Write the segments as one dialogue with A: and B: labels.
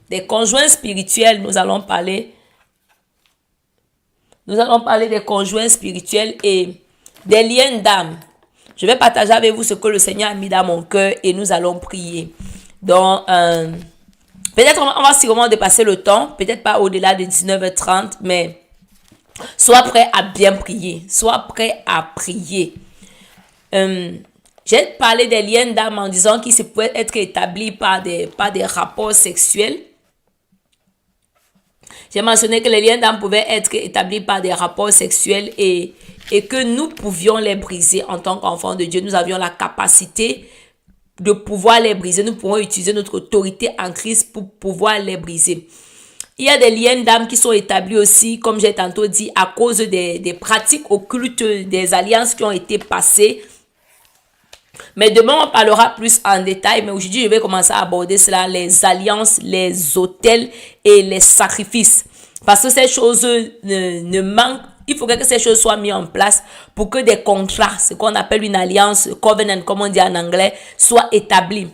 A: des conjoints spirituels, nous allons parler. Nous allons parler des conjoints spirituels et des liens d'âme. Je vais partager avec vous ce que le Seigneur a mis dans mon cœur et nous allons prier. Donc, peut-être on va sûrement dépasser le temps, peut-être pas au-delà de 19h30, mais sois prêt à bien prier. Sois prêt à prier. J'ai parlé des liens d'âme en disant qu'ils peuvent être établis par des rapports sexuels. J'ai mentionné que les liens d'âme pouvaient être établis par des rapports sexuels et que nous pouvions les briser en tant qu'enfants de Dieu. Nous avions la capacité de pouvoir les briser. Nous pouvons utiliser notre autorité en Christ pour pouvoir les briser. Il y a des liens d'âme qui sont établis aussi, comme j'ai tantôt dit, à cause des pratiques occultes, des alliances qui ont été passées. Mais demain, on parlera plus en détail. Mais aujourd'hui, je vais commencer à aborder cela, les alliances, les autels et les sacrifices. Parce que ces choses ne manquent. Il faudrait que ces choses soient mises en place pour que des contrats, ce qu'on appelle une alliance, covenant, comme on dit en anglais, soient établis.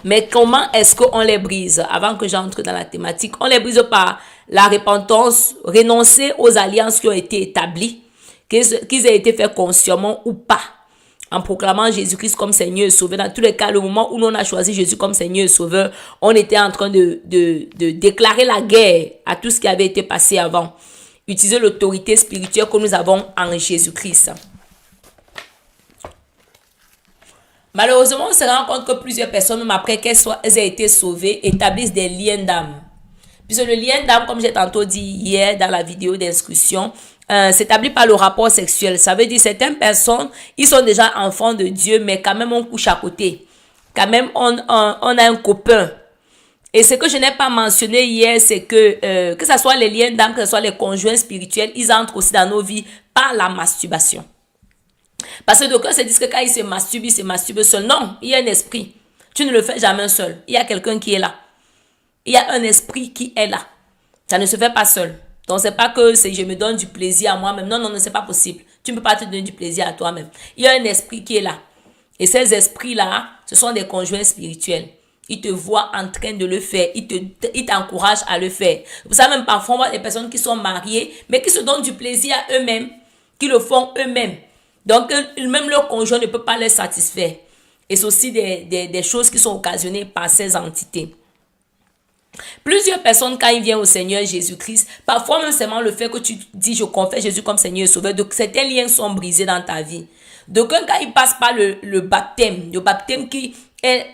A: Mais comment est-ce qu'on les brise? Avant que j'entre dans la thématique, on les brise par la repentance, renoncer aux alliances qui ont été établies, qu'ils aient été faits consciemment ou pas, en proclamant Jésus-Christ comme Seigneur et Sauveur. Dans tous les cas, le moment où l'on a choisi Jésus comme Seigneur et Sauveur, on était en train de déclarer la guerre à tout ce qui avait été passé avant. Utiliser l'autorité spirituelle que nous avons en Jésus-Christ. Malheureusement, on se rend compte que plusieurs personnes, même après qu'elles aient été sauvées, établissent des liens d'âme. Puisque le lien d'âme, comme j'ai tantôt dit hier dans la vidéo d'instruction, s'établit par le rapport sexuel. Ça veut dire certaines personnes, ils sont déjà enfants de Dieu, mais quand même on couche à côté. Quand même on a un copain. Et ce que je n'ai pas mentionné hier, c'est que ce soit les liens d'âme, que ce soit les conjoints spirituels, ils entrent aussi dans nos vies par la masturbation. Parce que d'aucuns se disent que quand ils se masturbent seul. Non, il y a un esprit. Tu ne le fais jamais seul. Il y a quelqu'un qui est là. Il y a un esprit qui est là. Ça ne se fait pas seul. Donc, c'est pas que je me donne du plaisir à moi-même. Non, c'est pas possible. Tu ne peux pas te donner du plaisir à toi-même. Il y a un esprit qui est là. Et ces esprits-là, ce sont des conjoints spirituels. Ils te voient en train de le faire. Ils t'encouragent à le faire. Vous savez, même parfois, on voit des personnes qui sont mariées, mais qui se donnent du plaisir à eux-mêmes, qui le font eux-mêmes. Donc, même leur conjoint ne peut pas les satisfaire. Et c'est aussi des choses qui sont occasionnées par ces entités. Plusieurs personnes, quand ils viennent au Seigneur Jésus-Christ, parfois même seulement le fait que tu dis « je confesse Jésus comme Seigneur et Sauveur », donc certains liens sont brisés dans ta vie. Donc, quand ils passent par le baptême qui est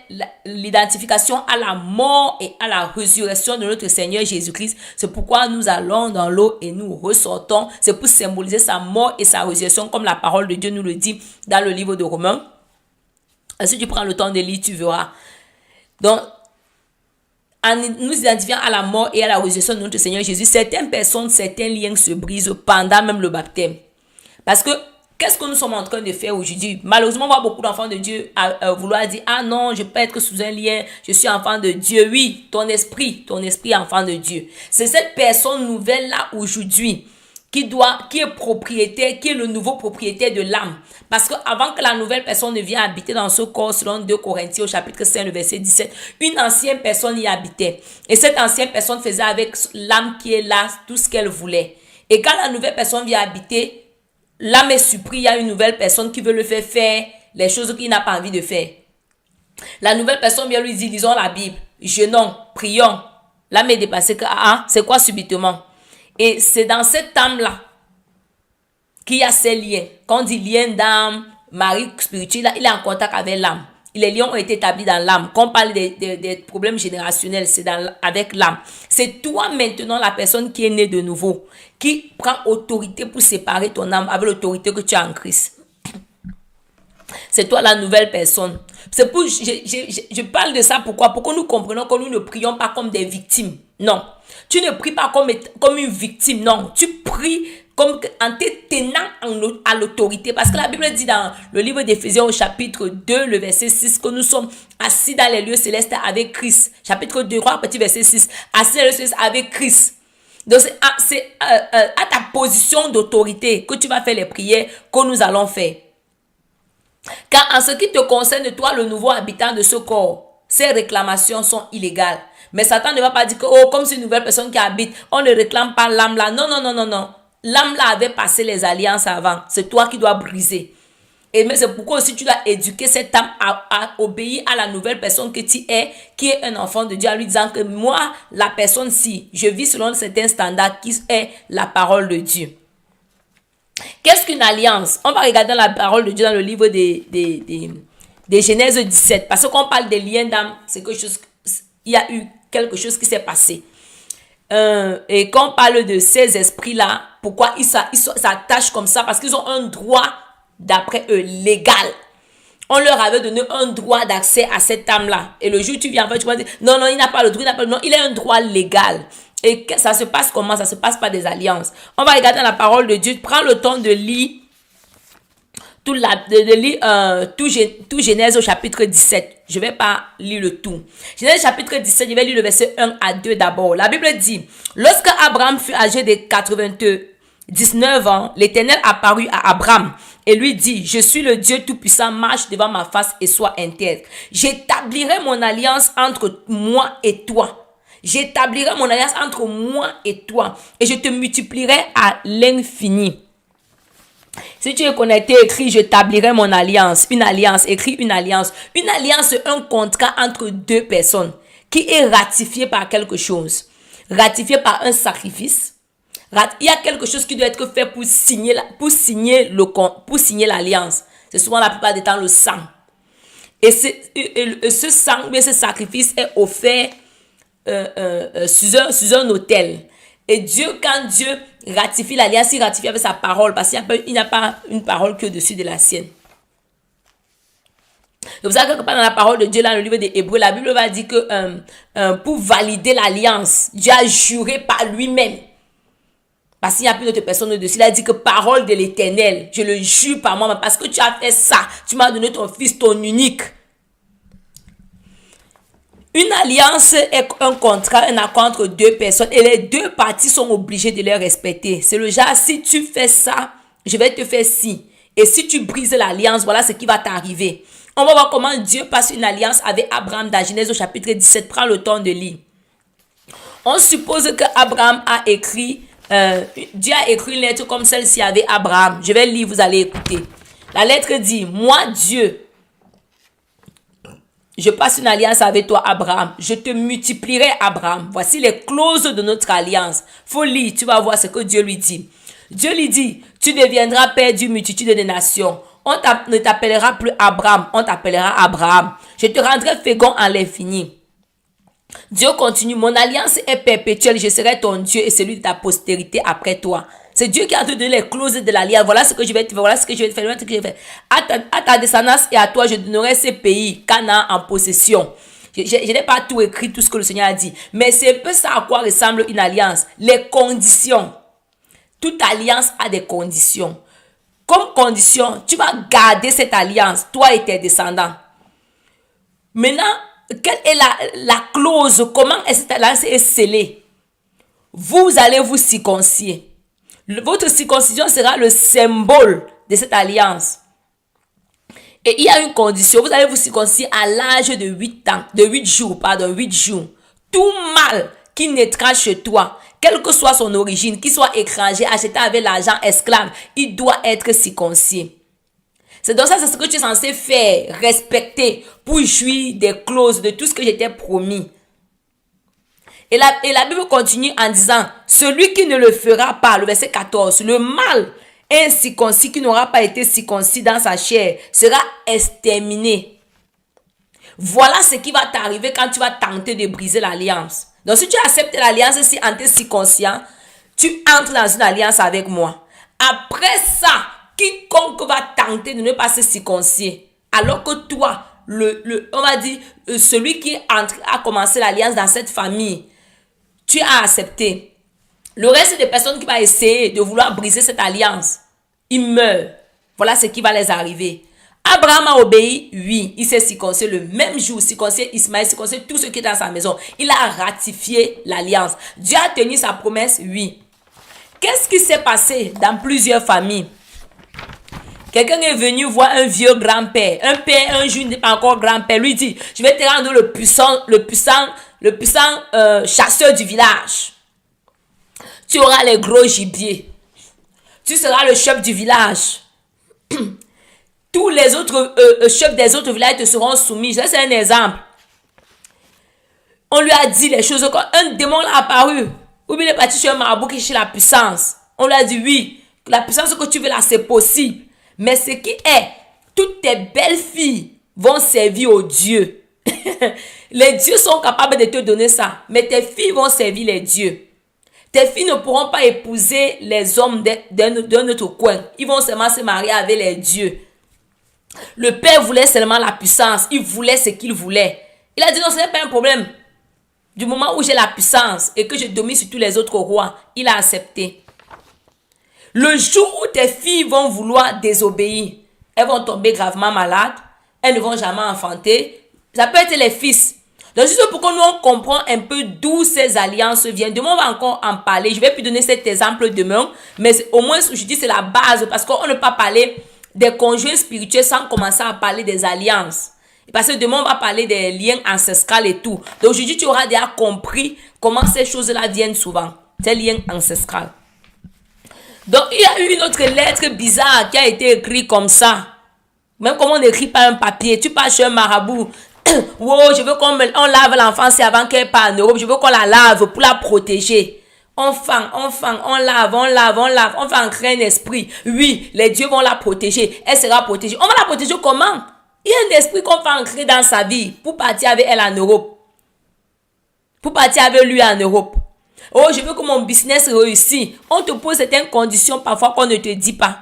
A: l'identification à la mort et à la résurrection de notre Seigneur Jésus-Christ, c'est pourquoi nous allons dans l'eau et nous ressortons. C'est pour symboliser sa mort et sa résurrection, comme la parole de Dieu nous le dit dans le livre de Romains. Si tu prends le temps de lire, tu verras. Donc, en nous identifiant à la mort et à la résurrection de notre Seigneur Jésus, certaines personnes, certains liens se brisent pendant même le baptême. Parce que, qu'est-ce que nous sommes en train de faire aujourd'hui? Malheureusement, on voit beaucoup d'enfants de Dieu vouloir dire « Ah non, je peux être sous un lien, je suis enfant de Dieu. » Oui, ton esprit est enfant de Dieu. C'est cette personne nouvelle-là aujourd'hui qui est propriétaire, qui est le nouveau propriétaire de l'âme. Parce que avant que la nouvelle personne ne vienne habiter dans ce corps, selon 2 Corinthiens au chapitre 5, le verset 17, une ancienne personne y habitait. Et cette ancienne personne faisait avec l'âme qui est là tout ce qu'elle voulait. Et quand la nouvelle personne vient habiter, l'âme est surprise, il y a une nouvelle personne qui veut le faire les choses qu'il n'a pas envie de faire. La nouvelle personne vient lui dire, lisons la Bible, jeûnons, prions. L'âme est dépassée, c'est quoi subitement? Et c'est dans cette âme-là qu'il y a ces liens. Quand on dit lien d'âme, mari spirituel, il est en contact avec l'âme. Les liens ont été établis dans l'âme. Quand on parle des problèmes générationnels, c'est avec l'âme. C'est toi maintenant la personne qui est née de nouveau, qui prend autorité pour séparer ton âme avec l'autorité que tu as en Christ. C'est toi la nouvelle personne. C'est pour je parle de ça pourquoi? Pour que nous comprenions que nous ne prions pas comme des victimes. Non. Tu ne pries pas comme une victime. Non. Tu pries comme en te tenant à l'autorité. Parce que la Bible dit dans le livre d'Éphésiens au chapitre 2, le verset 6, que nous sommes assis dans les lieux célestes avec Christ. Chapitre 2, petit verset 6. Assis dans les lieux célestes avec Christ. Donc c'est à ta position d'autorité que tu vas faire les prières que nous allons faire. Car en ce qui te concerne, toi, le nouveau habitant de ce corps, ces réclamations sont illégales. Mais Satan ne va pas dire que, oh, comme c'est une nouvelle personne qui habite, on ne réclame pas l'âme là. Non, non, non, non, non. L'âme là avait passé les alliances avant. C'est toi qui dois briser. Et mais c'est pourquoi aussi tu dois éduquer cette âme à obéir à la nouvelle personne que tu es, qui est un enfant de Dieu, en lui disant que moi, la personne-ci, je vis selon certains standards qui est la parole de Dieu. Qu'est-ce qu'une alliance? On va regarder la parole de Dieu dans le livre des Genèse 17. Parce qu'on parle des liens d'âme, c'est quelque chose, il y a eu quelque chose qui s'est passé. Et quand on parle de ces esprits-là, pourquoi ils s'attachent comme ça? Parce qu'ils ont un droit, d'après eux, légal. On leur avait donné un droit d'accès à cette âme-là. Et le jour où tu viens, tu vas dire, non, non, il n'a pas le droit, non, il a un droit légal. Et ça se passe comment? Ça se passe par des alliances. On va regarder la parole de Dieu. Prends le temps de lire tout Genèse au chapitre 17. Je ne vais pas lire le tout. Genèse chapitre 17, je vais lire le verset 1 à 2 d'abord. La Bible dit, lorsque Abraham fut âgé de 19 ans, l'Éternel apparut à Abraham et lui dit, je suis le Dieu Tout-Puissant, marche devant ma face et sois intègre. J'établirai mon alliance entre moi et toi. J'établirai mon alliance entre moi et toi et je te multiplierai à l'infini. Si tu es connecté, écris, j'établirai mon alliance. Une alliance, écris une alliance. Une alliance, c'est un contrat entre deux personnes qui est ratifié par quelque chose. Ratifié par un sacrifice. Il y a quelque chose qui doit être fait pour signer l'alliance. C'est souvent la plupart des temps le sang. Et ce sang, mais ce sacrifice est offert sur un autel. Et Dieu, quand Dieu ratifie l'alliance, il ratifie avec sa parole, parce qu'il n'y a pas une parole que au-dessus de la sienne. C'est pour ça que dans la parole de Dieu, dans le livre des Hébreux, la Bible va dire que pour valider l'alliance, Dieu a juré par lui-même. Parce qu'il n'y a plus d'autre personne au-dessus. Il a dit que parole de l'Éternel, je le jure par moi, parce que tu as fait ça, tu m'as donné ton fils, ton unique. Une alliance est un contrat, un accord entre deux personnes et les deux parties sont obligées de les respecter. C'est le genre, si tu fais ça, je vais te faire ci. Et si tu brises l'alliance, voilà ce qui va t'arriver. On va voir comment Dieu passe une alliance avec Abraham dans Genèse au chapitre 17. Prends le temps de lire. On suppose que Abraham a écrit, Dieu a écrit une lettre comme celle-ci avec Abraham. Je vais lire, vous allez écouter. La lettre dit, moi Dieu, je passe une alliance avec toi, Abraham. Je te multiplierai, Abraham. Voici les clauses de notre alliance. Faut lire, tu vas voir ce que Dieu lui dit. Dieu lui dit, tu deviendras père d'une multitude de nations. On ne t'appellera plus Abraham, on t'appellera Abraham. Je te rendrai fécond en l'infini. Dieu continue, mon alliance est perpétuelle. Je serai ton Dieu et celui de ta postérité après toi. C'est Dieu qui a te donné les clauses de l'alliance. Voilà ce que je vais te faire. Voilà ce que je vais te faire. Voilà ce que je vais faire. À ta descendance et à toi, je donnerai ces pays, Canaan, en possession. Je n'ai pas tout écrit, tout ce que le Seigneur a dit. Mais c'est un peu ça à quoi ressemble une alliance. Les conditions. Toute alliance a des conditions. Comme condition, tu vas garder cette alliance, toi et tes descendants. Maintenant, quelle est la clause? Comment est cette alliance est scellée? Vous allez vous circoncire. Votre circoncision sera le symbole de cette alliance. Et il y a une condition. Vous allez vous circoncire à l'âge de 8 jours. Tout mâle qui naîtra chez toi, quelle que soit son origine, qu'il soit étranger, acheté avec l'argent, esclave, il doit être circoncis. C'est donc ça, c'est ce que tu es censé faire, respecter, pour jouir des clauses, de tout ce que je t'ai promis. Et la Bible continue en disant, celui qui ne le fera pas, le verset 14, le mâle incirconcis qui n'aura pas été circoncis dans sa chair sera exterminé. Voilà ce qui va t'arriver quand tu vas tenter de briser l'alliance. Donc si tu acceptes l'alliance, si en te circonciant, tu entres dans une alliance avec moi. Après ça, quiconque va tenter de ne pas se circoncire, alors que toi, on va dire, celui qui a commencé l'alliance dans cette famille, tu as accepté. Le reste des personnes qui vont essayer de vouloir briser cette alliance, ils meurent. Voilà ce qui va les arriver. Abraham a obéi, oui, il s'est circoncis le même jour, circoncis Ismaël, circoncis tout ce qui est dans sa maison. Il a ratifié l'alliance. Dieu a tenu sa promesse, oui. Qu'est-ce qui s'est passé dans plusieurs familles? Quelqu'un est venu voir un vieux grand-père. Un père, un jour n'est pas encore grand-père. Lui dit, je vais te rendre le puissant chasseur du village. Tu auras les gros gibiers. Tu seras le chef du village. Tous les autres chefs des autres villages te seront soumis. Ça, c'est un exemple. On lui a dit les choses. Quand un démon l'a apparu, ou bien il est parti chez un marabout qui cherche la puissance. On lui a dit oui, la puissance que tu veux là, c'est possible. Mais ce qui est, toutes tes belles filles vont servir aux dieux. Les dieux sont capables de te donner ça. Mais tes filles vont servir les dieux. Tes filles ne pourront pas épouser les hommes d'un autre coin. Ils vont seulement se marier avec les dieux. Le père voulait seulement la puissance. Il voulait ce qu'il voulait. Il a dit non, ce n'est pas un problème. Du moment où j'ai la puissance et que je domine sur tous les autres rois, il a accepté. Le jour où tes filles vont vouloir désobéir, elles vont tomber gravement malades. Elles ne vont jamais enfanter. Ça peut être les fils. Donc, juste pour que nous on comprend un peu d'où ces alliances viennent. Demain, on va encore en parler. Je ne vais plus donner cet exemple demain. Mais au moins, je dis c'est la base. Parce qu'on ne peut pas parler des conjoints spirituels sans commencer à parler des alliances. Parce que demain, on va parler des liens ancestrales et tout. Donc, aujourd'hui, tu auras déjà compris comment ces choses-là viennent souvent. Ces liens ancestrales. Donc, il y a eu une autre lettre bizarre qui a été écrite comme ça. Même comme on écrit par un papier. Tu pars chez un marabout. Wow, je veux qu'on lave l'enfant, c'est avant qu'elle parte en Europe. Je veux qu'on la lave pour la protéger. On fang, on lave. On fait ancrer un esprit. Oui, les dieux vont la protéger. Elle sera protégée. On va la protéger comment? Il y a un esprit qu'on fait ancrer dans sa vie pour partir avec elle en Europe. Pour partir avec lui en Europe. Oh, je veux que mon business réussisse. On te pose certaines conditions parfois qu'on ne te dit pas.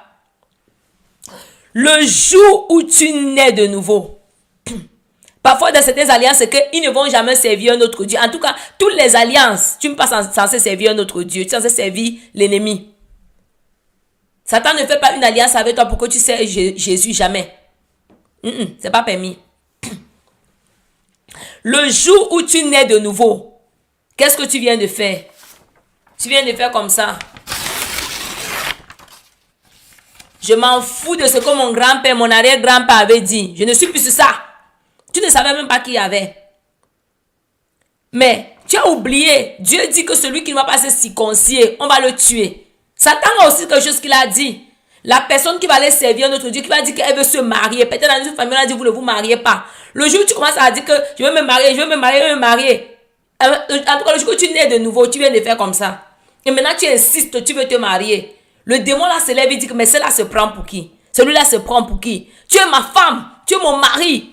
A: Le jour où tu nais de nouveau, parfois dans certaines alliances, c'est qu'ils ne vont jamais servir un autre Dieu. En tout cas, toutes les alliances, tu ne pas censé servir un autre Dieu. Tu es censé servir l'ennemi. Satan ne fait pas une alliance avec toi pour que tu sers Jésus jamais. C'est pas permis. Le jour où tu nais de nouveau, qu'est-ce que tu viens de faire? Tu viens de faire comme ça. Je m'en fous de ce que mon grand-père, mon arrière-grand-père avait dit. Je ne suis plus sur ça. Tu ne savais même pas qui y avait. Mais tu as oublié. Dieu dit que celui qui ne va pas se circoncire, on va le tuer. Satan a aussi quelque chose qu'il a dit. La personne qui va aller servir notre Dieu, qui va dire qu'elle veut se marier. Peut-être dans une famille, on a dit vous ne vous mariez pas. Le jour où tu commences à dire que je veux me marier, je veux me marier. En tout cas, le jour où tu nais de nouveau, tu viens de faire comme ça. Et maintenant tu insistes, tu veux te marier. Le démon là se lève et dit que mais celle-là se prend pour qui? Celui-là se prend pour qui? Tu es ma femme, tu es mon mari.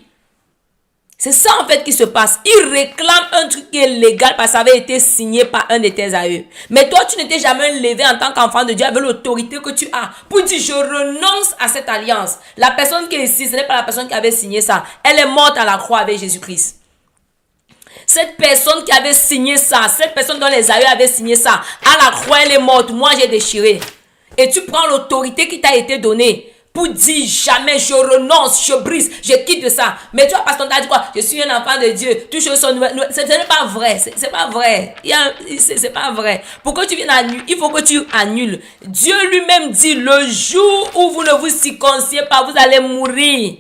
A: C'est ça en fait qui se passe. Il réclame un truc qui est légal parce que ça avait été signé par un de tes aïeux. Mais toi, tu n'étais jamais levé en tant qu'enfant de Dieu avec l'autorité que tu as pour dire je renonce à cette alliance. La personne qui est ici, ce n'est pas la personne qui avait signé ça. Elle est morte à la croix avec Jésus-Christ. Cette personne qui avait signé ça, cette personne dont les aïeux avaient signé ça, à la croix, elle est morte. Moi, j'ai déchiré. Et tu prends l'autorité qui t'a été donnée pour dire jamais je renonce, je brise, je quitte ça. Mais tu vois, parce qu'on t'a dit quoi? Je suis un enfant de Dieu. Tout chose sont ce n'est pas vrai. C'est pas vrai. C'est pas vrai. Pour que tu viennes annuler, il faut que tu annules. Dieu lui-même dit le jour où vous ne vous circoncisiez pas, vous allez mourir.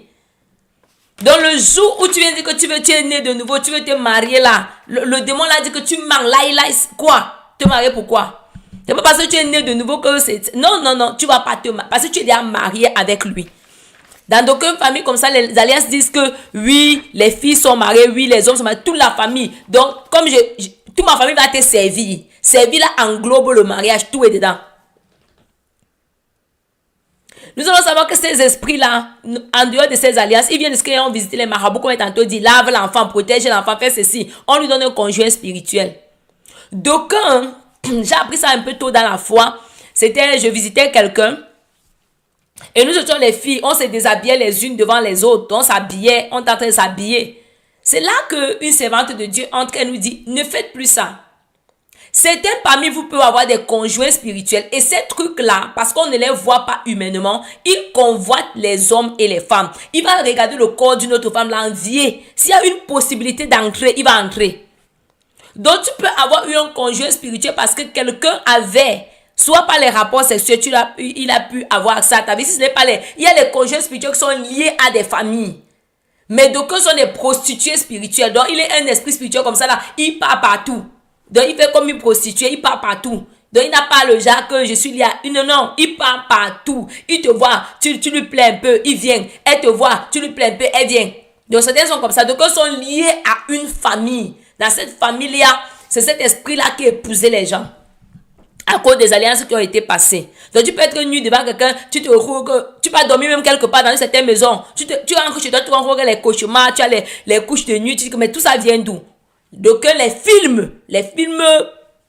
A: Donc le jour où tu viens dire que tu es né de nouveau, tu veux te marier là, le démon l'a dit que tu mens là, quoi? Te marier pourquoi? C'est pas parce que tu es né de nouveau que c'est... Non, tu vas pas te marier. Parce que tu es déjà marié avec lui. Dans d'aucunes familles comme ça, les alliances disent que oui, les filles sont mariées, oui, les hommes sont mariés, toute la famille. Donc, comme toute ma famille va te servir. Servir là englobe le mariage, tout est dedans. Nous allons savoir que ces esprits-là, en dehors de ces alliances, ils viennent de ce qu'ils ont visité les marabouts, comme tantôt dit, lave l'enfant, protège l'enfant, fait ceci. On lui donne un conjoint spirituel. D'aucuns, j'ai appris ça un peu tôt dans la foi. Je visitais quelqu'un. Et nous étions les filles, on se déshabillait les unes devant les autres. On s'habillait, on était en train de s'habiller. C'est là qu'une servante de Dieu entre et nous dit, ne faites plus ça. Certains parmi vous peuvent avoir des conjoints spirituels. Et ces trucs-là, parce qu'on ne les voit pas humainement, ils convoitent les hommes et les femmes. Il va regarder le corps d'une autre femme, l'envier. S'il y a une possibilité d'entrer, il va entrer. Donc tu peux avoir eu un conjoint spirituel parce que quelqu'un avait Soit par les rapports sexuels, il a pu avoir ça. Ta vie, si ce n'est pas il y a les conjoints spirituels qui sont liés à des familles. Mais d'aucuns sont des prostituées spirituelles. Donc, il est un esprit spirituel comme ça là. Il part partout. Donc, il fait comme une prostituée. Il part partout. Donc, il n'a pas le genre que je suis lié à une. Non, il part partout. Il te voit, tu lui plais un peu, il vient. Elle te voit, tu lui plais un peu, elle vient. Donc, certains sont comme ça. D'aucuns sont liés à une famille. Dans cette famille-là, c'est cet esprit-là qui épousait les gens. À cause des alliances qui ont été passées. Donc, tu peux être nu devant quelqu'un, tu peux dormir même quelque part dans une certaine maison. Tu rentres chez toi, tu rencontres les cauchemars, tu as les couches de nuit, tu dis que, mais tout ça vient d'où? Donc, les films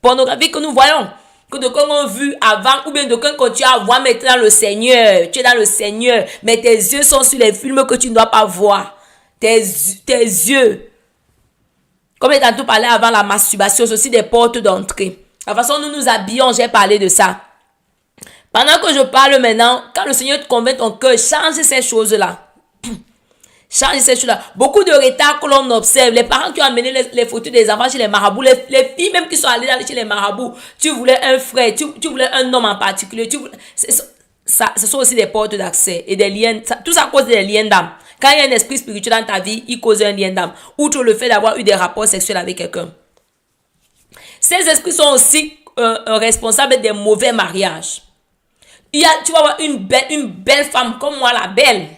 A: pornographiques que nous voyons, que d'aucuns ont vu avant, ou bien d'aucuns continuent à voir, mais tu es dans le Seigneur, mais tes yeux sont sur les films que tu ne dois pas voir. Tes yeux. Comme j'ai tantôt parlé avant la masturbation, c'est aussi des portes d'entrée. La façon dont nous nous habillons, j'ai parlé de ça. Pendant que je parle maintenant, quand le Seigneur te convainc ton cœur, change ces choses-là. Change ces choses-là. Beaucoup de retard que l'on observe. Les parents qui ont amené les photos des enfants chez les marabouts, les filles même qui sont allées chez les marabouts, tu voulais un frère, tu voulais un homme en particulier. Ce sont aussi des portes d'accès et des liens. Tout ça cause des liens d'âme. Quand il y a un esprit spirituel dans ta vie, il cause un lien d'âme. Outre le fait d'avoir eu des rapports sexuels avec quelqu'un. Ces esprits sont aussi responsables des mauvais mariages. Tu vas avoir une belle femme comme moi, la belle.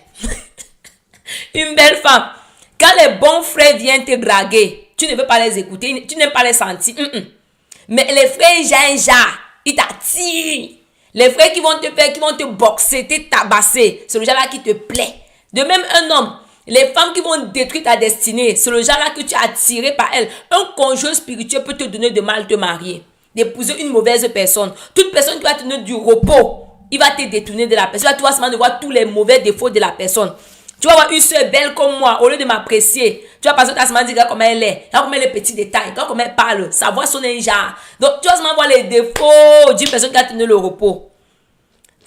A: Une belle femme. Quand les bons frères viennent te draguer, tu ne veux pas les écouter, tu n'aimes pas les sentir. Mais les frères, ils t'attirent. Les frères qui vont te boxer, te tabasser, c'est le genre-là qui te plaît. De même, un homme. Les femmes qui vont détruire ta destinée, c'est le genre-là que tu es attiré par elles. Un conjoint spirituel peut te donner de mal te marier, d'épouser une mauvaise personne. Toute personne qui va te donner du repos, il va te détourner de la personne. Tu vas seulement voir tous les mauvais défauts de la personne. Tu vas voir une soeur belle comme moi, au lieu de m'apprécier, tu vas passer ta semaine dire comment elle est, comment elle les petits détails, comment elle parle, sa voix sonne un genre. Donc tu vas seulement voir les défauts d'une personne qui va te donner le repos.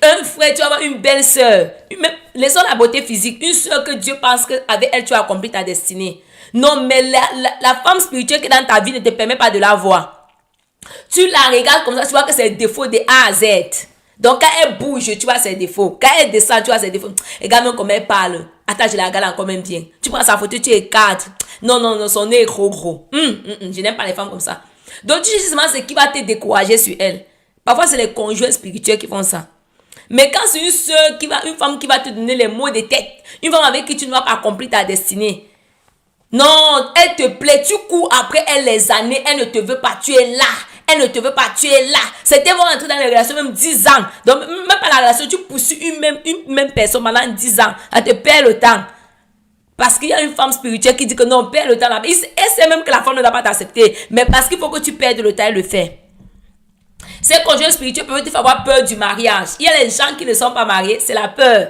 A: Un frère, tu vas avoir une belle soeur. Laissons la beauté physique. Une soeur que Dieu pense qu'avec elle, tu as accompli ta destinée. Non, mais la femme spirituelle qui est dans ta vie ne te permet pas de la voir. Tu la regardes comme ça, tu vois que c'est le défaut de A à Z. Donc, quand elle bouge, tu vois ses défauts. Quand elle descend, tu vois ses défauts. Regarde même comment elle parle. Attends, je la regarde encore même bien. Tu prends sa photo, tu écartes. Non, son nez est gros. Je n'aime pas les femmes comme ça. Donc, tu sais justement ce qui va te décourager sur elle. Parfois, c'est les conjoints spirituels qui font ça. Mais quand c'est une femme qui va te donner les mots de tête, une femme avec qui tu ne vas pas accomplir ta destinée. Non, elle te plaît, tu cours après elle les années, elle ne te veut pas, tu es là. Elle ne te veut pas, tu es là. Certains vont entrer dans la relation même 10 ans. Donc, même pas la relation, tu poursuis une même personne pendant 10 ans. Elle te perd le temps. Parce qu'il y a une femme spirituelle qui dit que non, perd le temps là. Elle sait même que la femme ne doit pas t'accepter. Mais parce qu'il faut que tu perdes le temps, elle le fait. Ces conjoints spirituels peuvent te faire avoir peur du mariage. Il y a les gens qui ne sont pas mariés, c'est la peur.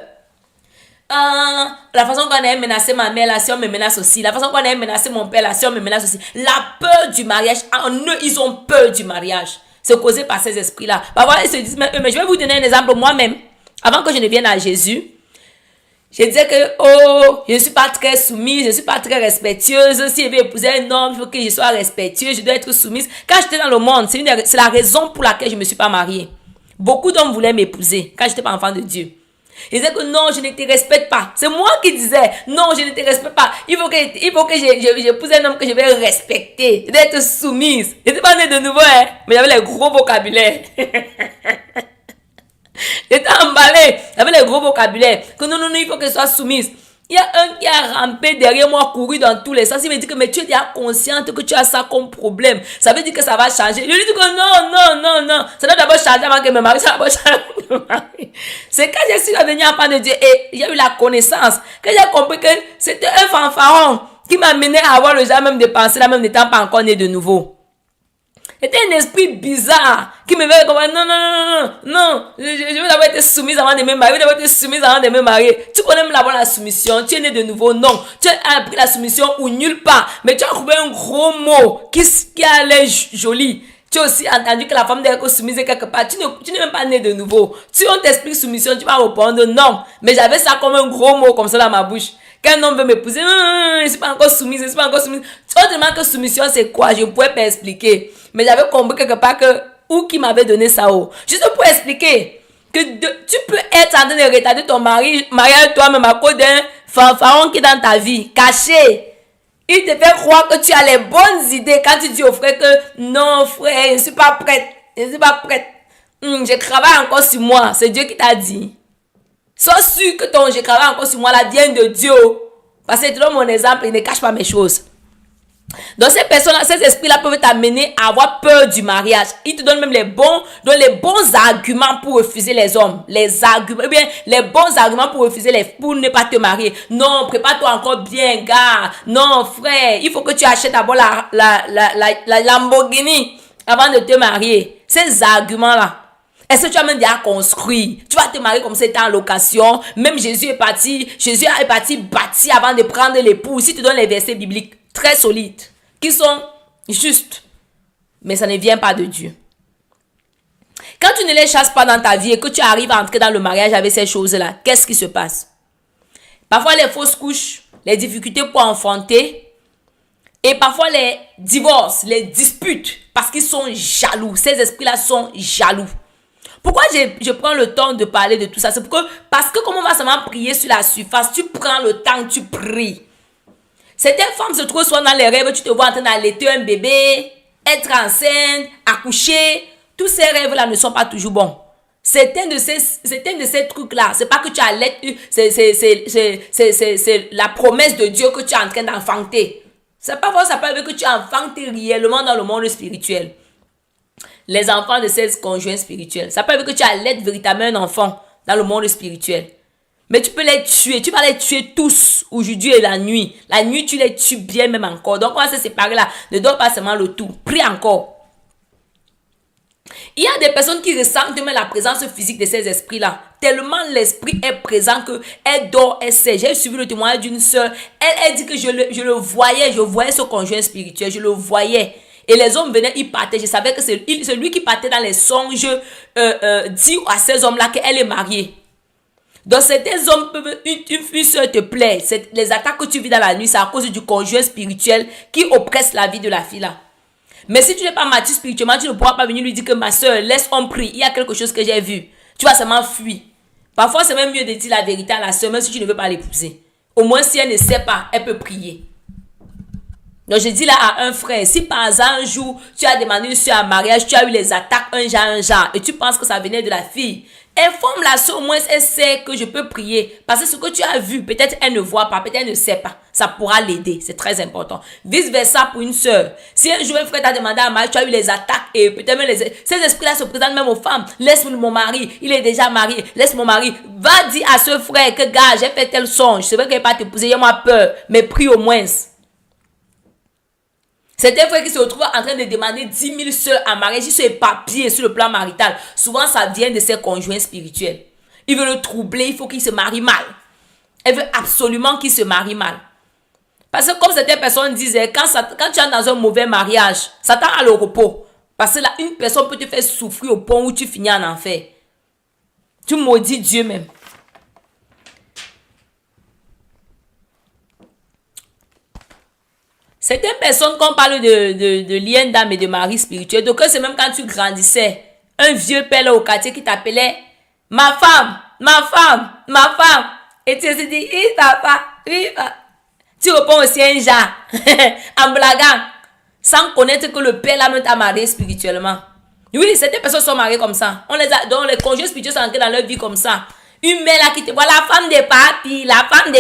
A: La façon qu'on a menacé ma mère, la si on me menace aussi. La façon qu'on a menacé mon père, la si on me menace aussi. La peur du mariage, en eux, ils ont peur du mariage. C'est causé par ces esprits-là. Parfois, ils se disent, mais je vais vous donner un exemple moi-même. Avant que je ne vienne à Jésus, je disais que, je ne suis pas très soumise, je ne suis pas très respectueuse. Si je vais épouser un homme, il faut que je sois respectueuse, je dois être soumise. Quand j'étais dans le monde, c'est la raison pour laquelle je ne me suis pas mariée. Beaucoup d'hommes voulaient m'épouser quand je n'étais pas enfant de Dieu. Ils disaient que non, je ne te respecte pas. C'est moi qui disais, non, je ne te respecte pas. Il faut que j'épouse un homme que je vais respecter. Je dois être soumise. Je n'étais pas née de nouveau, mais j'avais les gros vocabulaires. J'étais emballée. J'avais les gros vocabulaires. Que non, il faut que je sois soumise. Il y a un qui a rampé derrière moi, couru dans tous les sens. Il me dit que mais tu es déjà consciente que tu as ça comme problème. Ça veut dire que ça va changer. Je lui dis que non. Ça doit d'abord changer avant que me marie. Ça doit changer avant que me marie. C'est quand je suis devenue enfant de Dieu et j'ai eu la connaissance, que j'ai compris que c'était un fanfaron qui m'a mené à avoir le genre même de penser, là même n'étant pas encore né de nouveau. C'était un esprit bizarre qui me veut comme non, je veux d'abord être soumise avant de me marier, Tu connais même la soumission, tu es né de nouveau, non. Tu as appris la soumission ou nulle part, mais tu as trouvé un gros mot qui a l'air joli. Tu as aussi entendu que la femme doit être soumise quelque part. Tu n'es même pas né de nouveau. Si on t'explique soumission, tu vas répondre non. Mais j'avais ça comme un gros mot comme ça dans ma bouche. Quand un homme veut m'épouser, je ne suis pas encore soumise, Autrement que soumission, c'est quoi? Je ne pouvais pas expliquer. Mais j'avais compris quelque part que où qui m'avait donné ça. Oh. Juste pour expliquer que tu peux être en train de retarder ton mariage toi-même à cause d'un fanfaron qui est dans ta vie, caché. Il te fait croire que tu as les bonnes idées quand tu dis au frère que non frère, je ne suis pas prête. Je ne suis pas prête. Je travaille encore sur moi. C'est Dieu qui t'a dit. Sois sûr que ton je travaille encore sur moi là vient de Dieu. Parce que tu donnes mon exemple, il ne cache pas mes choses. Donc ces personnes-là, ces esprits-là peuvent t'amener à avoir peur du mariage. Ils te donnent même les bons arguments pour refuser les hommes. Les arguments, les bons arguments pour refuser pour ne pas te marier. Non, prépare-toi encore bien, gars. Non, frère, il faut que tu achètes d'abord la Lamborghini avant de te marier. Ces arguments-là. Est-ce que tu as même déjà construit? Tu vas te marier comme c'était en location. Même Jésus est parti bâtir avant de prendre l'époux. Si tu donnes les versets bibliques très solides, qui sont justes, mais ça ne vient pas de Dieu. Quand tu ne les chasses pas dans ta vie et que tu arrives à entrer dans le mariage avec ces choses-là, qu'est-ce qui se passe? Parfois les fausses couches, les difficultés pour enfanter, et parfois les divorces, les disputes, parce qu'ils sont jaloux. Ces esprits-là sont jaloux. Pourquoi je prends le temps de parler de tout ça? C'est parce que comme on va seulement prier sur la surface, tu prends le temps, tu pries. Certaines femmes se trouvent soit dans les rêves, tu te vois en train d'allaiter un bébé, être enceinte, accoucher. Tous ces rêves-là ne sont pas toujours bons. Certains de ces trucs-là, c'est pas que tu allaites, c'est la promesse de Dieu que tu es en train d'enfanter. C'est pas vrai, ça peut dire que tu enfantes réellement dans le monde spirituel. Les enfants de ces conjoints spirituels. Ça peut dire que tu allaites véritablement un enfant dans le monde spirituel. Mais tu peux les tuer. Tu vas les tuer tous aujourd'hui et la nuit. La nuit, tu les tues bien même encore. Donc, on va se séparer là. Ne donne pas seulement le tout. Prie encore. Il y a des personnes qui ressentent même la présence physique de ces esprits-là. Tellement l'esprit est présent qu'elle dort, elle sait. J'ai suivi le témoignage d'une sœur. Elle dit que je le voyais. Je voyais ce conjoint spirituel. Je le voyais. Et les hommes venaient, ils partaient. Je savais que c'est lui qui partait dans les songes. Dit à ces hommes-là qu'elle est mariée. Donc certains hommes peuvent, une soeur te plaît. Les attaques que tu vis dans la nuit, c'est à cause du conjoint spirituel qui oppresse la vie de la fille là. Mais si tu n'es pas mature spirituellement, tu ne pourras pas venir lui dire que ma soeur, laisse on prie. Il y a quelque chose que j'ai vu. Tu vas seulement fuir. Parfois, c'est même mieux de dire la vérité à la soeur, même si tu ne veux pas l'épouser. Au moins, si elle ne sait pas, elle peut prier. Donc, je dis là à un frère, si par exemple un jour, tu as demandé une soeur en mariage, tu as eu les attaques un genre, et tu penses que ça venait de la fille, informe la soeur, au moins elle sait que je peux prier. Parce que ce que tu as vu, peut-être elle ne voit pas, peut-être elle ne sait pas. Ça pourra l'aider, c'est très important. Vice versa pour une soeur. Si un jour un frère t'a demandé à mariage, tu as eu les attaques et peut-être même ces esprits-là se présentent même aux femmes. Laisse mon mari, il est déjà marié, laisse mon mari. Va dire à ce frère que gars, j'ai fait tel songe, c'est vrai qu'il ne va pas t'épouser, il a peur, mais prie au moins. C'est un frère qui se retrouve en train de demander 10 000 soeurs en mariage, ils sont éparpillés sur le plan marital. Souvent, ça vient de ses conjoints spirituels. Il veut le troubler, il faut qu'il se marie mal. Elle veut absolument qu'il se marie mal. Parce que comme certaines personnes disaient, quand tu es dans un mauvais mariage, Satan a le repos. Parce que là, une personne peut te faire souffrir au point où tu finis en enfer. Tu maudis Dieu même. Certaines personnes, quand on parle de lien d'âme et de mari spirituel, donc c'est même quand tu grandissais, un vieux père là au quartier qui t'appelait ma femme, et tu te dis, oui papa, oui papa. Tu réponds aussi un genre, en blaguant, sans connaître que le père là même t'a marié spirituellement. Oui, certaines personnes sont mariées comme ça. Donc les conjoints spirituels sont entrés dans leur vie comme ça. Une mère là qui te voit, la femme de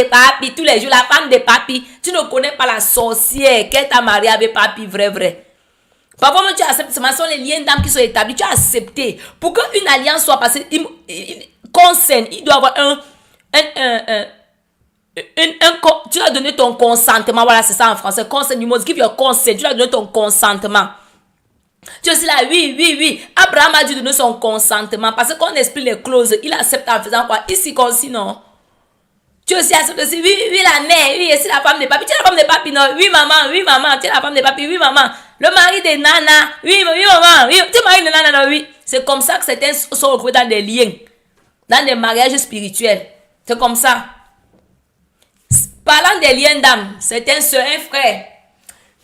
A: papi, tous les jours, la femme de papi. Tu ne connais pas la sorcière qu'elle t'a mariée avec papi, vrai. Parfois, même tu acceptes, ce sont les liens d'âme qui sont établis, tu as accepté. Pour qu'une alliance soit passée, il doit avoir tu as donné ton consentement, voilà, c'est ça en français, consent, you must give your consent, tu as donné ton consentement. Tu es aussi là, oui. Abraham a dû donner son consentement parce qu'on explique les clauses. Il accepte en faisant quoi? Il s'y consigne, non? Tu aussi acceptes aussi, oui, la mère, oui, c'est la femme de papi. Tu es la femme de papi, non? Oui, maman, tu es la femme de papi, oui, maman. Le mari de nana, oui, maman, oui, tu es mari de nana, non, oui. C'est comme ça que certains sont retrouvés dans des liens, dans des mariages spirituels. C'est comme ça. Parlant des liens d'âme, c'est un soeur, un frère,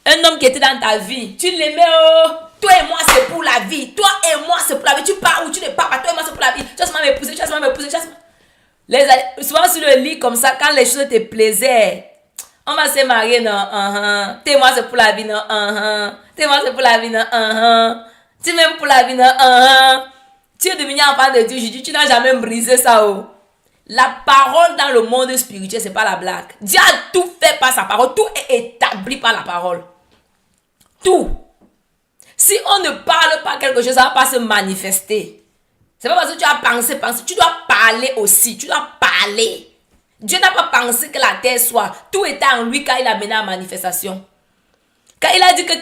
A: un homme qui était dans ta vie. Tu l'aimais, oh. Toi et moi, c'est pour la vie. Toi et Souvent sur le lit, comme ça, quand les choses te plaisaient, on va se marier, non, t'es moi, c'est pour la vie, non, t'es moi, c'est pour la vie, non, tu m'aimes pour la vie, non, tu es devenu enfant de Dieu, je dis, tu n'as jamais brisé ça, oh. La parole dans le monde spirituel, c'est pas la blague. Dieu a tout fait par sa parole, tout est établi par la parole. Tout. Si on ne parle pas quelque chose, ça va pas se manifester. C'est pas parce que tu as pensé, tu dois parler aussi, tu dois parler. Dieu n'a pas pensé que la terre soit, tout était en lui quand il a mené à manifestation. Quand il a dit que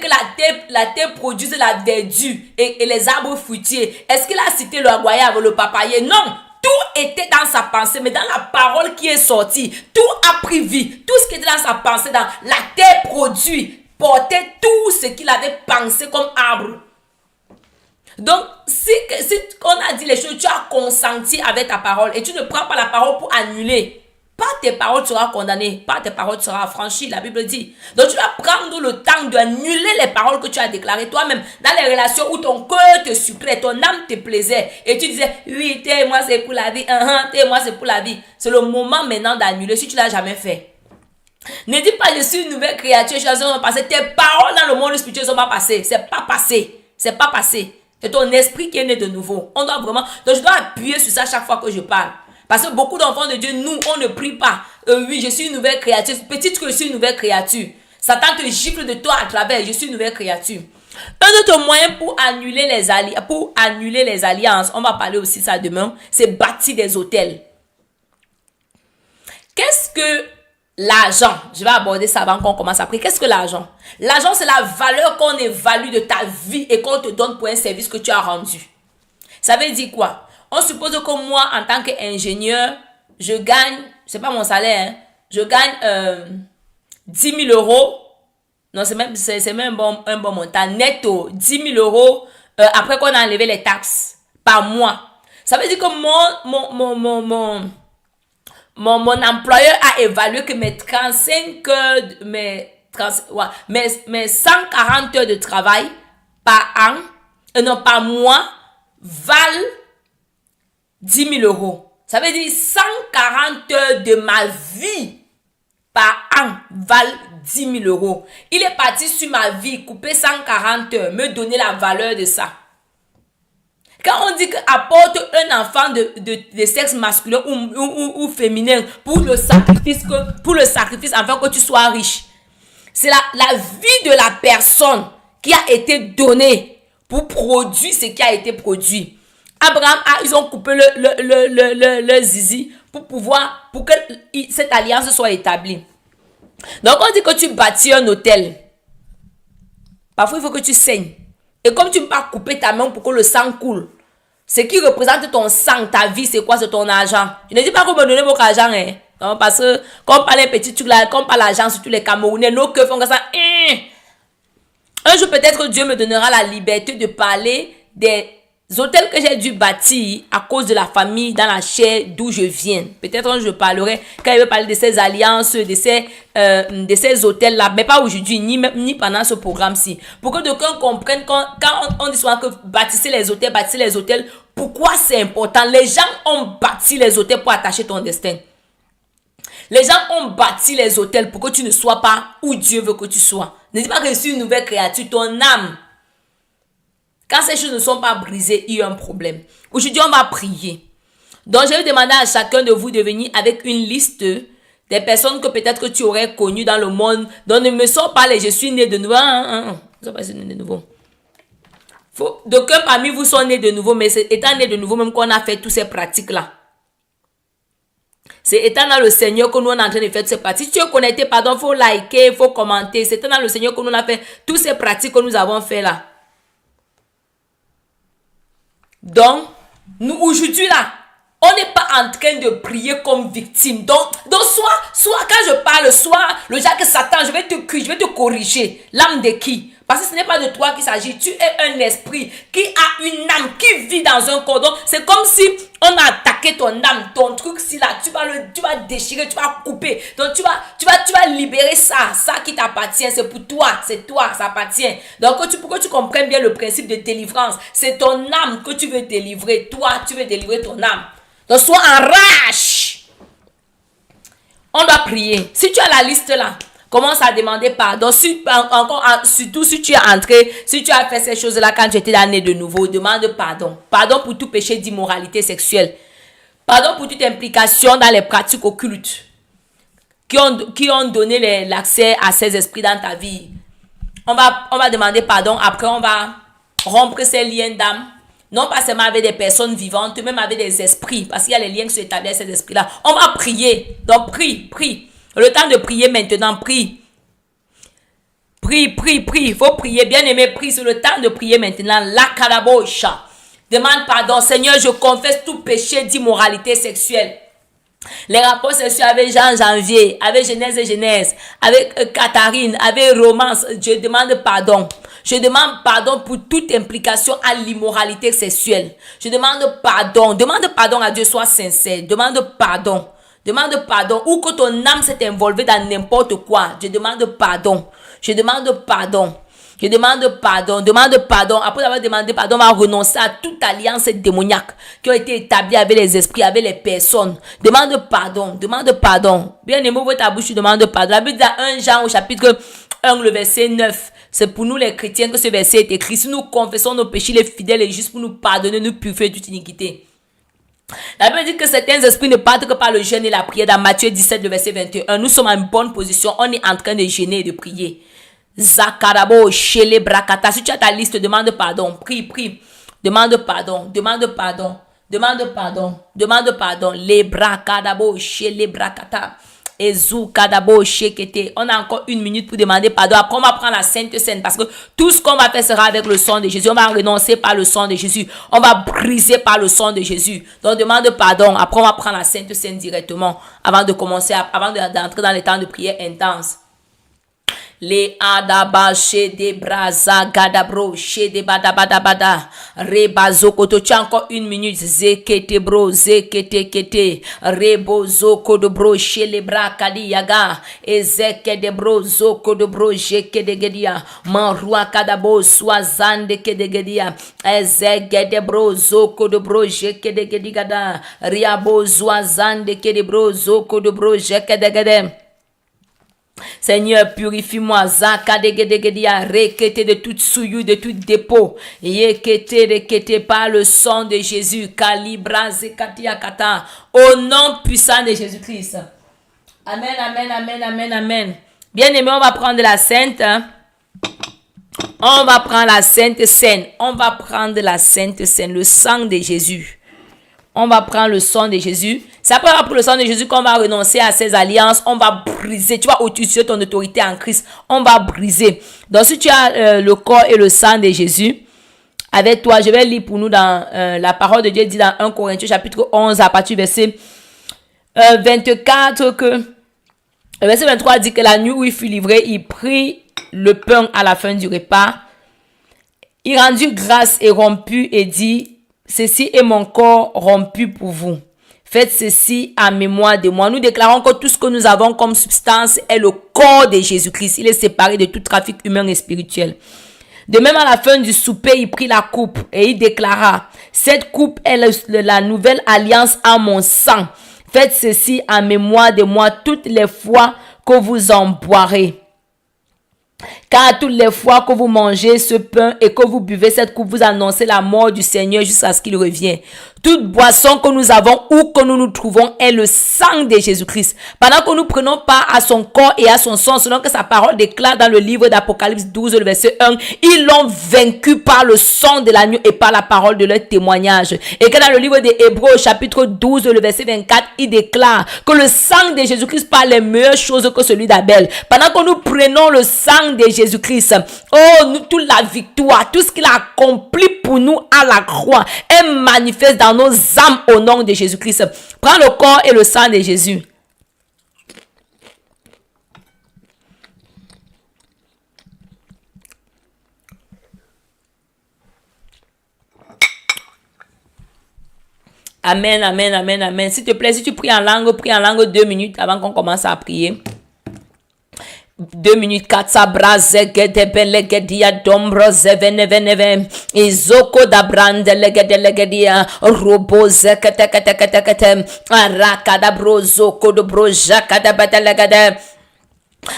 A: la terre produise la verdure et les arbres fruitiers, est-ce qu'il a cité le goyave, le papayer? Non, tout était dans sa pensée, mais dans la parole qui est sortie, tout a pris vie. Tout ce qui était dans sa pensée, dans la terre produit, portait tout ce qu'il avait pensé comme arbre. Donc, si on a dit les choses, tu as consenti avec ta parole et tu ne prends pas la parole pour annuler. Par tes paroles, tu seras condamné. Par tes paroles, tu seras affranchi. La Bible dit. Donc, tu dois prendre le temps d'annuler les paroles que tu as déclarées toi-même. Dans les relations où ton cœur te sucrait, ton âme te plaisait. Et tu disais, oui, moi c'est pour la vie. Moi c'est pour la vie. C'est le moment maintenant d'annuler si tu ne l'as jamais fait. Ne dis pas, je suis une nouvelle créature. Je suis passé. Tes paroles dans le monde spirituel ne sont pas passées. C'est pas passé. C'est pas passé. C'est ton esprit qui est né de nouveau. On doit vraiment. Donc, je dois appuyer sur ça chaque fois que je parle. Parce que beaucoup d'enfants de Dieu, nous, on ne prie pas. Oui, je suis une nouvelle créature. Petite que je suis une nouvelle créature. Satan te gifle de toi à travers. Je suis une nouvelle créature. Un autre moyen pour annuler les alliances, on va parler aussi ça demain, c'est bâtir des hôtels. Qu'est-ce que l'argent? Je vais aborder ça avant qu'on commence à prier. Qu'est-ce que l'argent? L'argent, c'est la valeur qu'on évalue de ta vie et qu'on te donne pour un service que tu as rendu. Ça veut dire quoi? On suppose que moi, en tant qu'ingénieur, je gagne, c'est pas mon salaire, je gagne 10 000 euros. Non, c'est même un bon montant. Netto, 10 000 euros après qu'on a enlevé les taxes par mois. Ça veut dire que mon employeur a évalué que mes 35 heures, mes 140 heures de travail par an, par mois, valent 10 000 euros. Ça veut dire 140 heures de ma vie par an valent 10 000 euros. Il est parti sur ma vie, couper 140 heures, me donner la valeur de ça. Quand on dit qu'apporte un enfant de sexe masculin ou féminin pour le sacrifice afin que tu sois riche, c'est la vie de la personne qui a été donnée pour produire ce qui a été produit. Abraham, ils ont coupé le zizi pour que cette alliance soit établie. Donc, on dit que tu bâtis un hôtel. Parfois, il faut que tu saignes. Et comme tu ne peux pas couper ta main pour que le sang coule, ce qui représente ton sang, ta vie, c'est quoi? C'est ton argent. Je ne dis pas qu'on me donne votre argent, hein. Parce que, quand on parle un petit truc là, quand on parle l'argent, surtout les Camerounais, nos cœurs font comme ça. Un jour, peut-être que Dieu me donnera la liberté de parler des hôtels que j'ai dû bâtir à cause de la famille dans la chair d'où je viens. Peut-être que je parlerai quand il veut parler de ces alliances, de ces hôtels-là, mais pas aujourd'hui, ni pendant ce programme-ci. Pour que d'aucuns comprennent quand on dit souvent que bâtissez les hôtels, pourquoi c'est important? Les gens ont bâti les hôtels pour attacher ton destin. Les gens ont bâti les hôtels pour que tu ne sois pas où Dieu veut que tu sois. Ne dis pas que je suis une nouvelle créature, ton âme. Quand ces choses ne sont pas brisées, il y a un problème. Aujourd'hui, on va prier. Donc, je vais demander à chacun de vous de venir avec une liste des personnes que peut-être que tu aurais connues dans le monde. Donc, ne me sors pas les « je suis né de nouveau ». Ne sont pas nés de nouveau. D'aucuns parmi vous sont nés de nouveau, mais c'est étant né de nouveau même qu'on a fait toutes ces pratiques-là. C'est étant dans le Seigneur que nous on est en train de faire toutes ces pratiques. Si tu es connecté, pardon, il faut liker, il faut commenter. C'est étant dans le Seigneur que nous on a fait toutes ces pratiques que nous avons fait là. Donc, nous aujourd'hui là, on n'est pas en train de prier comme victime. Donc soit quand je parle, soit le genre que Satan, je vais te corriger. L'âme de qui? Parce que ce n'est pas de toi qu'il s'agit. Tu es un esprit qui a une âme, qui vit dans un corps. Donc, c'est comme si on a attaqué ton âme, ton truc si là, tu vas déchirer, tu vas couper. Donc, tu vas libérer ça qui t'appartient. C'est pour toi, c'est toi, ça appartient. Donc, pour que tu comprennes bien le principe de délivrance, c'est ton âme que tu veux délivrer. Toi, tu veux délivrer ton âme. Donc, sois en rage. On doit prier. Si tu as la liste là, commence à demander pardon. Surtout si tu es entré, si tu as fait ces choses-là quand tu étais né de nouveau, demande pardon. Pardon pour tout péché d'immoralité sexuelle. Pardon pour toute implication dans les pratiques occultes qui ont donné l'accès à ces esprits dans ta vie. On va demander pardon. Après, on va rompre ces liens d'âme. Non pas seulement avec des personnes vivantes, même avec des esprits. Parce qu'il y a les liens qui sont établis avec ces esprits-là. On va prier. Donc, prie. Le temps de prier maintenant, prie. Prie. Il faut prier. Bien-aimé, prie. C'est le temps de prier maintenant. La carabosha. Demande pardon. Seigneur, je confesse tout péché d'immoralité sexuelle. Les rapports sexuels avec Jean-Janvier, avec Genèse, avec Catherine, avec Romance, je demande pardon. Je demande pardon pour toute implication à l'immoralité sexuelle. Je demande pardon. Demande pardon à Dieu, sois sincère. Demande pardon. Demande pardon. Ou que ton âme s'est envolée dans n'importe quoi. Je demande pardon. Je demande pardon. Je demande pardon. Demande pardon. Après avoir demandé pardon, on va renoncer à toute alliance démoniaque qui a été établie avec les esprits, avec les personnes. Demande pardon. Demande pardon. Bien aimé, ouvre ta bouche, tu demandes pardon. La Bible dit dans 1 Jean au chapitre 1, le verset 9. C'est pour nous les chrétiens que ce verset est écrit. Si nous confessons nos péchés, les fidèles est juste pour nous pardonner, nous purifier de toute iniquité. La Bible dit que certains esprits ne partent que par le jeûne et la prière. Dans Matthieu 17, le verset 21. Nous sommes en bonne position. On est en train de jeûner et de prier. Zakarabo, Shele, Brakata. Si tu as ta liste, demande pardon. Prie. Demande pardon. Les Brakadabo, Shele, Brakata. Ezu kadabo shekete. On a encore 1 minute pour demander pardon. Après, on va prendre la Sainte Seine parce que tout ce qu'on va faire sera avec le sang de Jésus. On va renoncer par le sang de Jésus. On va briser par le sang de Jésus. Donc, demande pardon. Après, on va prendre la Sainte Seine directement avant de commencer, avant d'entrer dans les temps de prière intense. Les adaba de braza gadabro de badabada rebazo koto. Tu as encore 1 minute. Zekete bro zekete kete rebozo kodo bro le bra kadi yaga ezeke de bro zoko de bro jeke de gedia manrua kadabo swazande ke de gedia ezeke de bro zoko de bro jeke de gedigada riabo zwazande ke de bro zoko de bro jeke de gede. Seigneur, purifie-moi, Zakadegedegedia, rekete de toute souillure, de tout dépôt, yekete rekete par le sang de Jésus, Kalibra Zekatiakata, au nom puissant de Jésus-Christ. Amen. Bien aimé, on va prendre la Sainte. On va prendre la Sainte Seine. Le sang de Jésus. On va prendre le sang de Jésus. C'est après avoir pris le sang de Jésus qu'on va renoncer à ces alliances. On va briser. Tu vas utiliser ton autorité en Christ. On va briser. Donc, si tu as le corps et le sang de Jésus avec toi, je vais lire pour nous dans la parole de Dieu dit dans 1 Corinthiens chapitre 11 à partir du verset 24 que le verset 23 dit que la nuit où il fut livré, il prit le pain à la fin du repas. Il rendit grâce et romput et dit: ceci est mon corps rompu pour vous. Faites ceci en mémoire de moi. Nous déclarons que tout ce que nous avons comme substance est le corps de Jésus-Christ. Il est séparé de tout trafic humain et spirituel. De même, à la fin du souper, il prit la coupe et il déclara: cette coupe est la nouvelle alliance en mon sang. Faites ceci en mémoire de moi toutes les fois que vous en boirez. Car toutes les fois que vous mangez ce pain et que vous buvez cette coupe, vous annoncez la mort du Seigneur jusqu'à ce qu'il revienne. Toute boisson que nous avons ou que nous nous trouvons est le sang de Jésus-Christ. Pendant que nous prenons part à son corps et à son sang, selon que sa parole déclare dans le livre d'Apocalypse 12, le verset 1, ils l'ont vaincu par le sang de l'agneau et par la parole de leur témoignage. Et que dans le livre des Hébreux, chapitre 12, le verset 24, il déclare que le sang de Jésus-Christ parle les meilleures choses que celui d'Abel. Pendant que nous prenons le sang de Jésus-Christ, toute la victoire, tout ce qu'il a accompli pour nous à la croix est manifeste dans nos âmes au nom de Jésus-Christ. Prends le corps et le sang de Jésus. Amen. S'il te plaît, si tu pries en langue 2 minutes avant qu'on commence à prier. 2 minutes 4 sabra zegede belegedia dombro zeveneve Izoko da brande legedia. Robo zekete kete kete kete. Araka da brozoko do brojaka da bedelegede.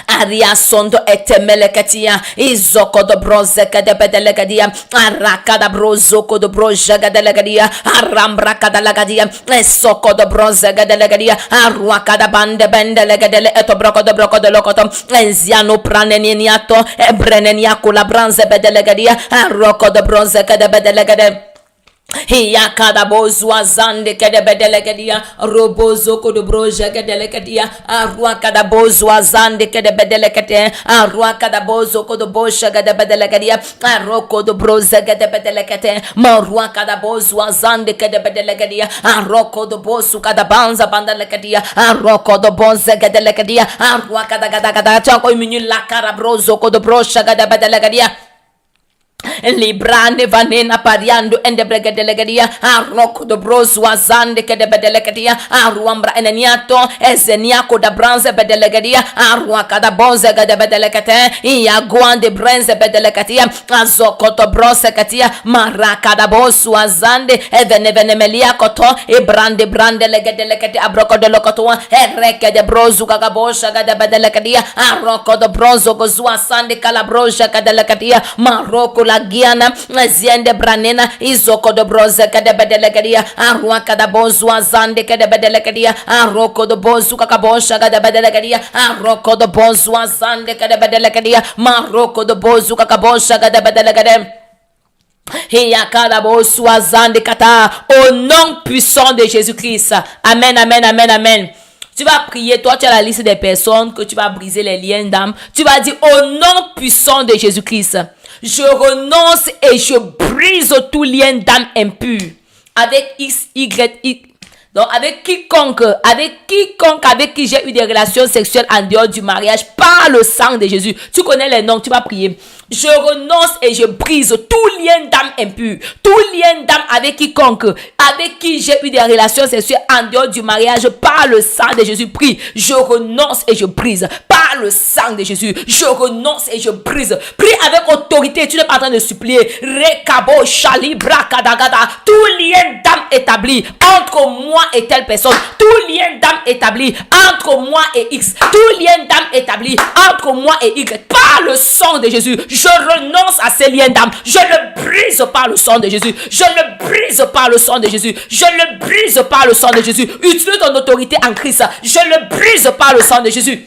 A: Aria sondo etemelekatia izoko do brozeka de bedelegadia araka da brozoko do brojaga de legadia arambra kada legadia esoko do brozega de legadia aruaka da bande bende legadele etobroko de lokotom enziano praneniato ebreneniaco la branze bedelegadia aroko do brozeka de bedelegade. Hiya kada bozwa zande kede bedelekedia robozo kodo broja kedelekedia arwa kada bozwa zande kede bedelekete arwa kada bozo kodo bosha kede bedelekedia aroko do broza kede bedelekete marwa kada bozwa zande kede bedelekedia aroko do bosu kada banza bandelekedia aroko do bonze kedelekedia arwa kada chako minyu la kara brozo kodo brosha kede bedelekedia Librande vanena pariando ende bregedelegadia aroko do brozu azande ke de bedelegadia aruambra eneniato ezeniako da bronze bedelegadia aruaka da bonze de bedelegate ia guande bronze bedelegatia azoko to bronze katia maraka da bosu azande evenemelia koto e brande legedelegate abroko de lokoto ereke de brozu gagabosha de bedelegadia aroko do bronzo gozua sande kalabroja kadelegadia maroko la giana ziende branena izoko do broze kade bedelegadia arwa kada bonzu azande kade bedelegadia aroko do bonzu kakabosha kade bedelegadia aroko do bonzu azande kade bedelegadia maroko do bonzu kakabosha kade bedelegadia. Au nom puissant de Jésus-Christ. Amen, amen, amen, amen. Tu vas prier, toi tu as la liste des personnes que tu vas briser les liens d'âme. Tu vas dire au nom puissant de Jésus-Christ, je renonce et je brise tout lien d'âme impur. Avec X, Y, Y. Donc avec quiconque avec qui j'ai eu des relations sexuelles en dehors du mariage par le sang de Jésus. Tu connais les noms, tu vas prier. Je renonce et je brise tout lien d'âme impur, tout lien d'âme avec quiconque, avec qui j'ai eu des relations sexuelles en dehors du mariage par le sang de Jésus. Prie, je renonce et je brise par le sang de Jésus. Je renonce et je brise. Prie avec autorité, tu n'es pas en train de supplier. Rekabo shalibra kadagada. Tout lien d'âme établi entre moi et telle personne, tout lien d'âme établi entre moi et X, tout lien d'âme établi entre moi et Y par le sang de Jésus. Je renonce à ces liens d'âme. Je le brise par le sang de Jésus. Je le brise par le sang de Jésus. Je le brise par le sang de Jésus. Utilise ton autorité en Christ. Je le brise par le sang de Jésus.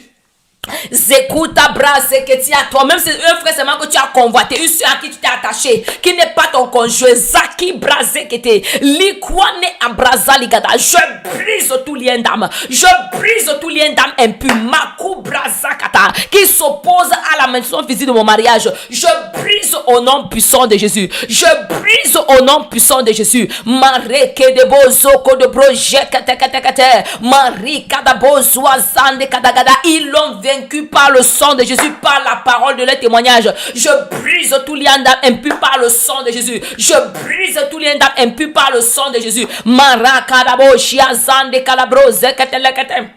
A: Zekuta brase que tu as toi-même, c'est un frère seulement que tu as convoité, une soeur à qui tu t'es attaché, qui n'est pas ton conjoint. Zaki brase que t'es likwane abraza ligada. Je brise tout lien d'âme. Je brise tout lien d'âme impur. Maku braza kata qui s'oppose à la maison physique de mon mariage. Je brise au nom puissant de Jésus. Je brise au nom puissant de Jésus. Mareke de bozo ko de projet kate kate kate. Marie kada bozo azande kada kada. Ils l'ont vaincu par le sang de Jésus, par la parole de leur témoignage. Je brise tout lien d'âme impur par le sang de Jésus. Je brise tout lien d'âme impur par le sang de Jésus. Marakadabo shiazande kalabroze ketelekete.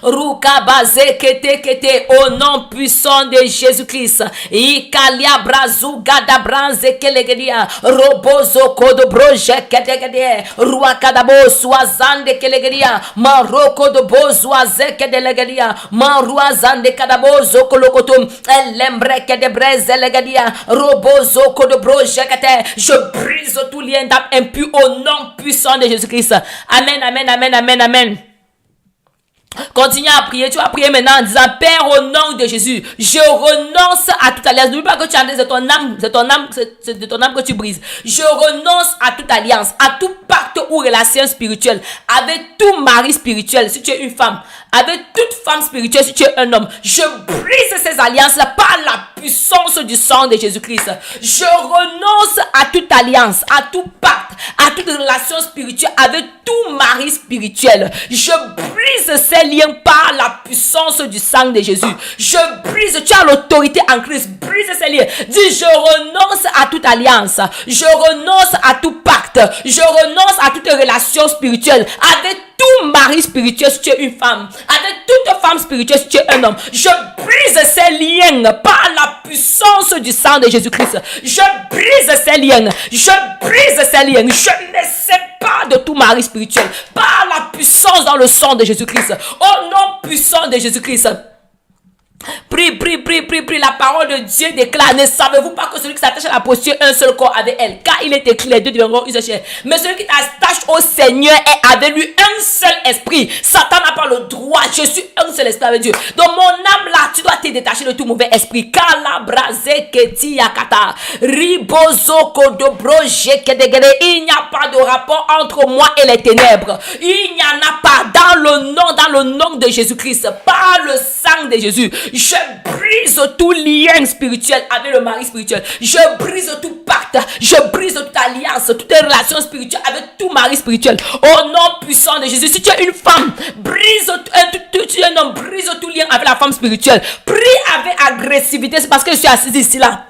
A: Ruka baze kete kete au nom puissant de Jésus-Christ. Ikalia brazu gada branze kelegedia robozo kodo broje kete kete ruakadabo swazande kelegedia maroko do bozuaze kedelegedia maruazande kadabozo kolokotum elembre kede breze legedia robozo kodo broje kete. Je brise tout lien d'âme impur au nom puissant de Jésus-Christ. Amen, amen, amen, amen, amen. Continue à prier. Tu vas prier maintenant en disant: Père, au nom de Jésus, je renonce à toute alliance. N'oublie pas que tu as c'est ton âme, c'est de ton âme que tu brises. Je renonce à toute alliance, à tout pacte ou relation spirituelle avec tout mari spirituel si tu es une femme, avec toute femme spirituelle si tu es un homme. Je brise ces alliances-là par la puissance du sang de Jésus-Christ. Je renonce à toute alliance, à tout pacte, à toute relation spirituelle avec tout mari spirituel. Je brise ces liens par la puissance du sang de Jésus. Je brise, tu as l'autorité en Christ. Brise ces liens. Dis: je renonce à toute alliance. Je renonce à tout pacte. Je renonce à toute relation spirituelle avec tout mari spirituel si tu es une femme, avec toute femme spirituelle, si tu es un homme, je brise ces liens par la puissance du sang de Jésus-Christ. Je brise ces liens. Je brise ces liens. Je ne sais pas de tout mari spirituel par la puissance dans le sang de Jésus-Christ. Au nom puissant de Jésus-Christ. Prie. La parole de Dieu déclare. Ne savez-vous pas que celui qui s'attache à la posture un seul corps avec elle, car il est écrit, les deux deviendront une seule chair. Mais celui qui s'attache au Seigneur est avec lui un seul esprit. Satan n'a pas le droit. Je suis un seul esprit avec Dieu. Donc mon âme là, tu dois te détacher de tout mauvais esprit. Il n'y a pas de rapport entre moi et les ténèbres. Il n'y en a pas dans le nom de Jésus-Christ, par le sang de Jésus. Je brise tout lien spirituel avec le mari spirituel. Je brise tout pacte. Je brise toute alliance, toute relation spirituelle avec tout mari spirituel. Au nom puissant de Jésus. Si tu es une femme, tu es un homme, brise tout lien avec la femme spirituelle. Prie avec agressivité. C'est parce que je suis assise ici là.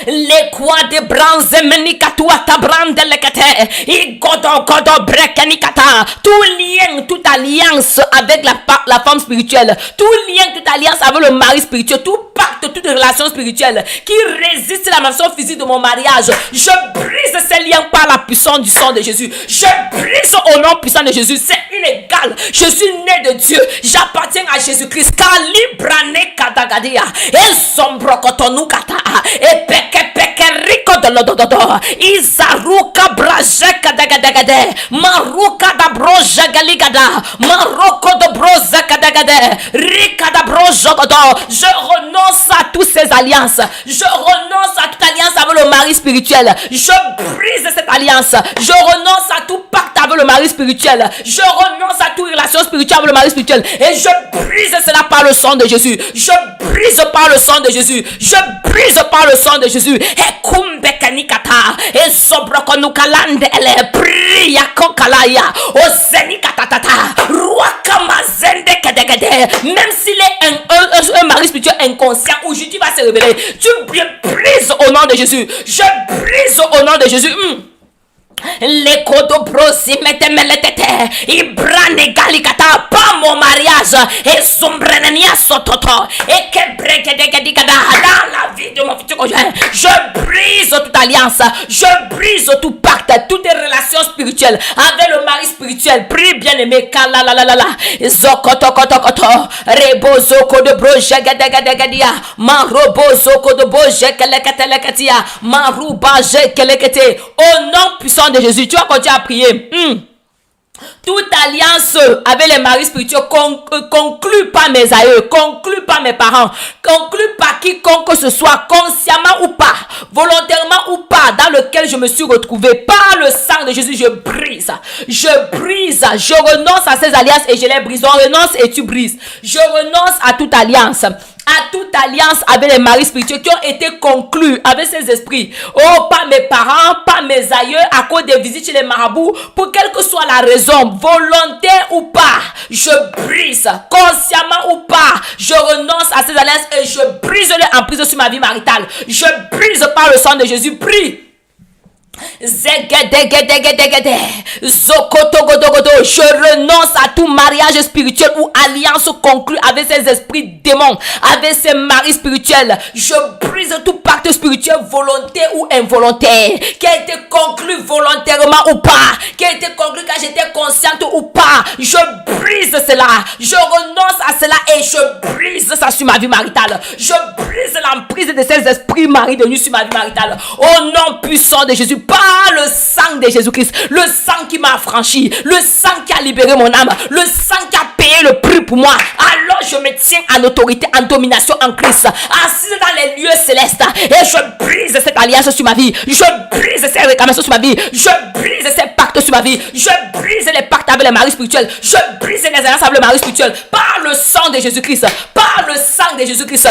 A: Les quoi de bronze menikatua tabrande lekete i godo brekenikata. Tout lien, toute alliance avec la femme spirituelle, tout lien, toute alliance avec le mari spirituel, tout pacte, toute relation spirituelle qui résiste à la malédiction physique de mon mariage, je brise ces liens par la puissance du sang de Jésus. Je brise au nom puissant de Jésus. C'est illégal. Je suis né de Dieu. J'appartiens à Jésus-Christ. Kalibrane kadagadia et sombrokotonukata et peke rico de l'odododo. Izaruka brajeka dagadagade. Maruka da broja galigada. Maroko de broza kadagade. Rika da broja godo. Je renonce à toutes ces alliances. Je renonce à toute alliance avec le mari spirituel. Je brise cette alliance. Je renonce à tout pacte avec le mari spirituel. Je renonce à toute relation spirituelle avec le mari spirituel. Et je brise cela par le sang de Jésus. Je brise par le sang de Jésus. Je brise par le sang de Jésus. Et kumbekanikata. Et sobrokonukalande ele priya kokalaya. Ozenikatata. Ruakamazende kedegede. Même s'il est un mari spirituel inconscient, aujourd'hui va se révéler. Tu brises au nom de Jésus. Je brise au nom de Jésus. Les codoprosi metemeletete ibrane galikata pas mon mariage et sombrenania sototo et que brekedegedikada dans la vie de mon futur conjoint. Je brise toute alliance, je brise tout pacte, toute relation spirituelle avec le mari spirituel. Prie bien aimé kala la la la la zokoto koto koto rebozo kodobro jagadegadegadia marobozo kodobo jekelekatelekatia maruba jekelekete. Au nom puissant de Jésus, tu vas continuer à prier. Toute alliance avec les maris spirituels conclue par mes aïeux, conclue par mes parents, conclue par quiconque que ce soit, consciemment ou pas, volontairement ou pas, dans lequel je me suis retrouvé. Par le sang de Jésus, je brise, je renonce à ces alliances et je les brise. On renonce et tu brises. Je renonce à toute alliance avec les maris spirituels qui ont été conclus avec ces esprits. Oh, pas mes parents, pas mes aïeux, à cause des visites chez les marabouts, pour quelle que soit la raison, volontaire ou pas, je brise, consciemment ou pas, je renonce à ces alliances et je brise les emprises sur ma vie maritale. Je brise par le sang de Jésus. Prie. Je renonce à tout mariage spirituel ou alliance conclue avec ces esprits démons, avec ces maris spirituels. Je brise tout pacte spirituel volontaire ou involontaire qui a été conclu volontairement ou pas, qui a été conclu quand j'étais consciente ou pas. Je brise cela, je renonce à cela et je brise ça sur ma vie maritale. Je brise l'emprise de ces esprits maris de nuit sur ma vie maritale. Au nom puissant de Jésus, par le sang de Jésus-Christ, le sang qui m'a affranchi, le sang qui a libéré mon âme, le sang qui a payé le prix pour moi. Alors je me tiens en autorité, en domination en Christ, assise dans les lieux célestes, et je brise cette alliance sur ma vie, je brise ces réclamations sur ma vie, je brise ces pactes sur ma vie, je brise les pactes avec les maris spirituels, je brise les alliances avec le mari spirituel, par le sang de Jésus-Christ, par le sang de Jésus-Christ.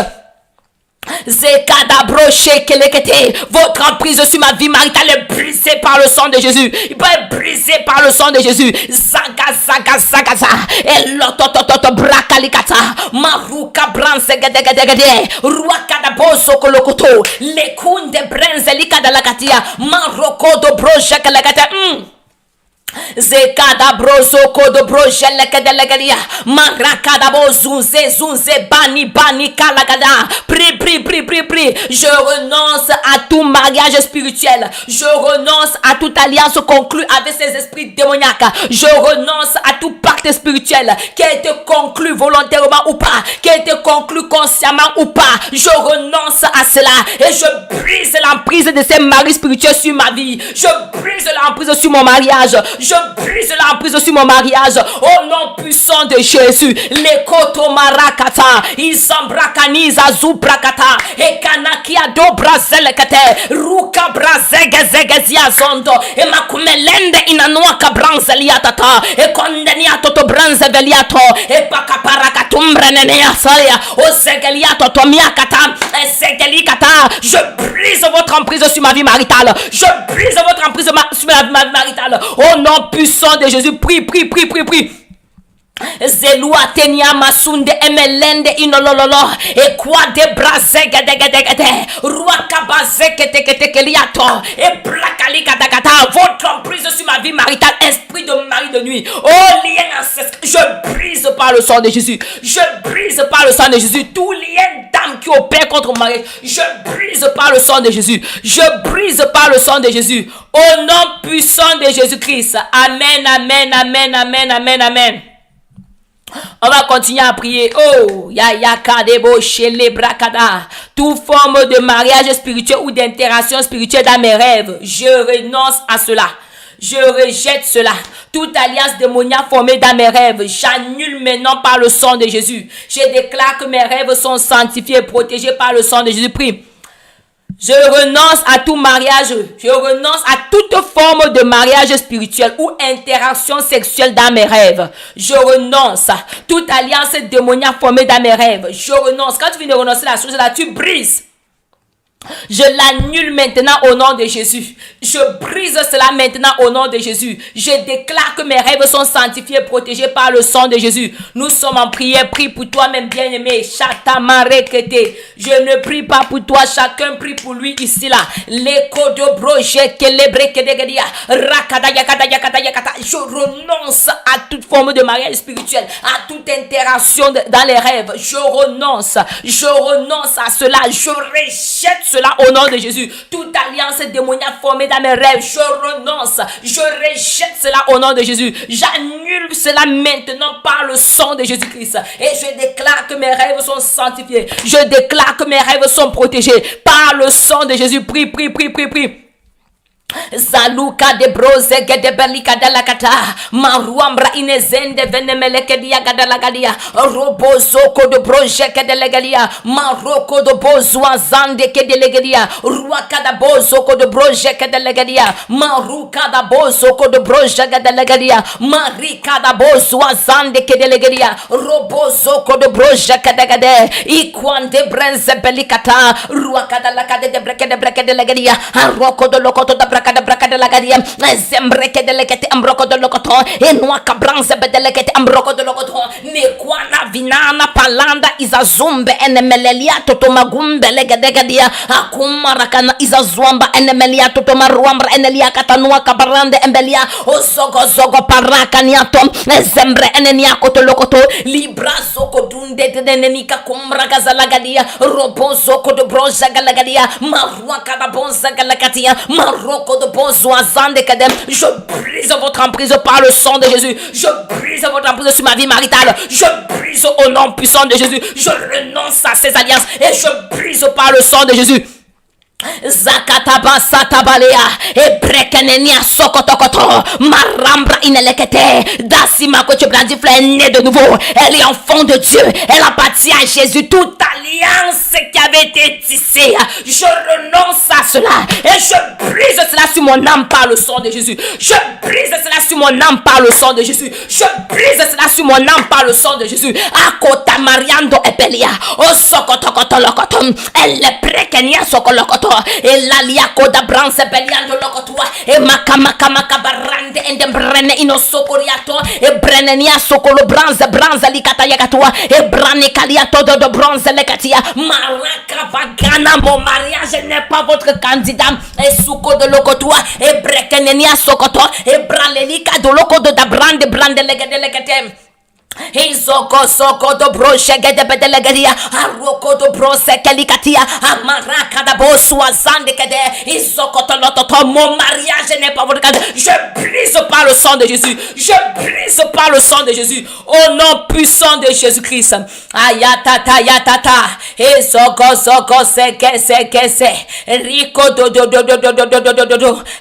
A: Votre emprise sur ma vie maritale est brisée par le sang de Jésus. Il peut être brisé par le sang de Jésus. Zaga zaga zaga zaga. Et l'ototototo brakalikata. Maruka bransegedegedegede. Ruakada bozo kolokoto. Lekunde brenzelika de la katia. Maroko do broje kalakata. Zekada brozo kodo brojele kedelegalia. Marakada bozunze zunze bani kalagada. Prie. Je renonce à tout mariage spirituel. Je renonce à toute alliance conclue avec ces esprits démoniaques. Je renonce à tout pacte spirituel qui a été conclu volontairement ou pas, qui a été conclu consciemment ou pas. Je renonce à cela et je brise l'emprise de ces maris spirituels sur ma vie. Je brise l'emprise sur mon mariage. Je brise l'emprise sur mon mariage. Au nom puissant de Jésus. Les kotomarakata. Isambrakaniza zubrakata. Et kanakia do brazelekate. Ruka brazegezegezia zondo. E makumelende inanua branzeliatata. E kondeniato to branzeveliato. E pakaparakatumbre nenea salia. O segeliato to miakata. E segelikata. Je brise votre emprise sur ma vie maritale. Je brise votre emprise sur ma vie maritale. Au nom puissant de Jésus, prie. Zelua tenia masunde emelende inolololo e kwa de brazege de ruaka bazeke tekeliato e blakali katakata. Votre emprise sur ma vie maritale, esprit de mari de nuit, oh lien ancestral, je brise par le sang de Jésus. Je brise par le sang de Jésus tout lien d'âme qui opère contre mon mari. Je brise par le sang de Jésus. Je brise par le sang de Jésus. Au nom puissant de Jésus-Christ. Amen. On va continuer à prier. Oh, yakadebo shele brakada. Toute forme de mariage spirituel ou d'interaction spirituelle dans mes rêves, je renonce à cela. Je rejette cela. Toute alliance démoniaque formée dans mes rêves, j'annule maintenant par le sang de Jésus. Je déclare que mes rêves sont sanctifiés et protégés par le sang de Jésus. Prie. Je renonce à tout mariage, je renonce à toute forme de mariage spirituel ou interaction sexuelle dans mes rêves. Je renonce à toute alliance démoniaque formée dans mes rêves. Je renonce. Quand tu viens de renoncer à la chose là, tu brises. Je l'annule maintenant au nom de Jésus. Je brise cela maintenant au nom de Jésus. Je déclare que mes rêves sont sanctifiés et protégés par le sang de Jésus. Nous sommes en prière. Prie pour toi-même, bien-aimé. Je ne prie pas pour toi. Chacun prie pour lui ici là. Je renonce à toute forme de mariage spirituel, à toute interaction dans les rêves. Je renonce à cela. Je rejette cela au nom de Jésus. Toute alliance démoniaque formée dans mes rêves, je renonce. Je rejette cela au nom de Jésus. J'annule cela maintenant par le sang de Jésus-Christ. Et je déclare que mes rêves sont sanctifiés. Je déclare que mes rêves sont protégés par le sang de Jésus. Prie. Zaluka de broze gede belika de la kata maruambra inezende venemeleke dia gadala gadia robozoko de broje ke de legalia maroko de bozwa zande ke de legadia ruaka da bozoko de broje ke de legadia maruka da bozoko de broje ke de legadia marika da bozwa zande ke de legadia robozoko de broje ke de gade ikwande brenze belikata ruaka da la kade de breke de legadia roko de lokoto da braka de la gadia zembreke de lekete ambroko de lokoto enwa kabranze bedelekete ambroko de lokoto nekwana vinana palanda izazumbe enemelelia totomagumbe legedegadia akumarakana izazwamba enemelia totomaruambra enelia katanua kabarande embelia zogo parakaniato zembre enenia kotolokoto libra zoko dunde denenika kumra gazalagadia robozo kodo broza galagadia marwa kada bonza galagadia maroko de bonzois zande kadem. Je brise votre emprise par le sang de Jésus. Je brise votre emprise sur ma vie maritale. Je brise au nom puissant de Jésus. Je renonce à ces alliances et je brise par le sang de Jésus. Zakataba satabalea e brekenenia sokotokoto marambra inelekete dasima que tu brandis est née de nouveau. Elle est enfant de Dieu. Elle appartient à Jésus. Toute alliance qui avait été tissée, je renonce à cela et je brise cela sur mon âme par le sang de Jésus. Je brise cela sur mon âme par le sang de Jésus. Je brise cela sur mon âme par le sang de Jésus. Akota mariando epelia o sokotokoto lokoto elle brekenia sokolokoto lokoto e lalia koda branse beliando lokoto e makamaka barande ende brene ino sokoriato e brene nia sokolo branze likata yakatua e brane kaliato de bronze lekatia maraka bagana mon mariage n'est pas votre candidat e suko de lokoto e brekene nia sokoto e bralelika de lokoto da brande legate Soko do broche gede bedelegeria aroko do brose kelikatia amaraka da bosua sande kede isoko to lototo mon mariage n'est pas votre cas. Je brise par le sang de Jésus. Je brise par le sang de Jésus. Au nom puissant de Jésus-Christ. Ayatata yatata soko seke rico do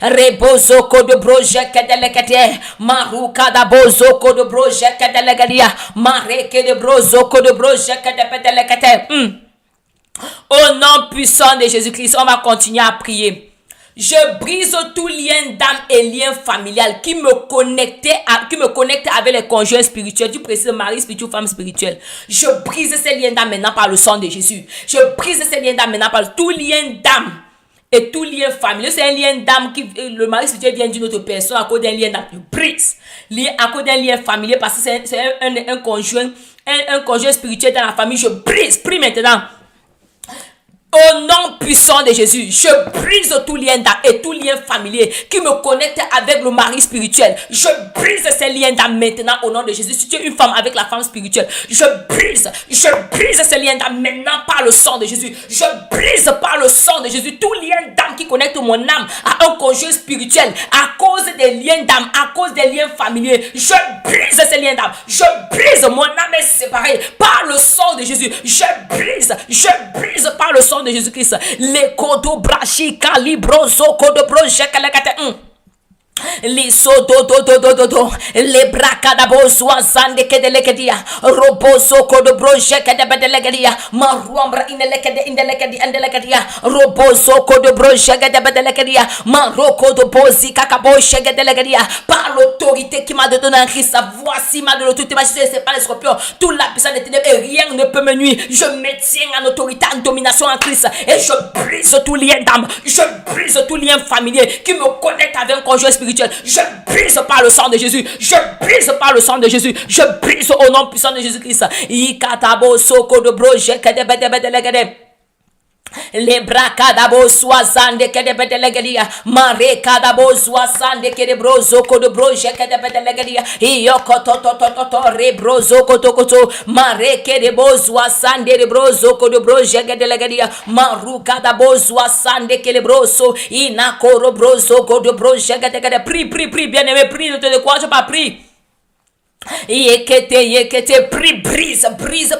A: rebozo ko do broche kedelekete maruka da bozo ko do broche kedelegeria mareke de brozo ko de broche kedelekete. Au nom puissant de Jésus-Christ, on va continuer à prier. Je brise tout lien d'âme et lien familial qui me connecte avec les conjoints spirituels, du précis mari spirituel, femme spirituelle. Je brise ces liens d'âme maintenant par le sang de Jésus. Je brise ces liens d'âme maintenant par tout lien d'âme et tout lien familial. C'est un lien d'âme qui, le mari spirituel vient d'une autre personne à cause d'un lien d'âme. Je brise. À cause d'un lien familier parce que c'est un conjoint spirituel dans la famille. Je brise. Prie maintenant. Au nom puissant de Jésus, je brise tout lien d'âme et tout lien familier qui me connecte avec le mari spirituel. Je brise ces liens d'âme maintenant au nom de Jésus. Si tu es une femme avec la femme spirituelle, je brise ces liens d'âme maintenant par le sang de Jésus. Je brise par le sang de Jésus tout lien d'âme qui connecte mon âme à un conjoint spirituel à cause des liens d'âme, à cause des liens familiers. Je brise ces liens d'âme. Je brise, mon âme est séparée par le sang de Jésus. Je brise par le sang de Jésus-Christ. Les kodo brashi calibrozo kodo projet kalakate. Les sodo les bracadabo soixante que de legadia roboso kodo projet que de legadia maruambra indelegadia roboso kodo projet que de legadia maroko de posi kakabo chega de legadia par l'autorité qui m'a donné en Christ. Voici ma de l'autorité, c'est pas les scorpions, tout la puissance des ténèbres et rien ne peut me nuire. Je me tiens en autorité, en domination en Christ et je brise tout lien d'âme, je brise tout lien familier qui me connecte avec un conjoint spirituel. Je brise par le sang de Jésus. Je brise par le sang de Jésus. Je brise au nom puissant de Jésus-Christ. Ikatabo soko de broje kedebedebedelegadem. Les bracadabo soixante que de bedelegadia mare cadabo soixante que de brozo ko de broje que de bedelegadia yokoto rebrozo koto mare que de bozo soixante de brozo ko de broje que de legadia maru cadabo soixante que le brozo inakoro brozo ko de broje que de prie bien aimé, prie, ne te décourage pas, prie. Yekete, prie, brise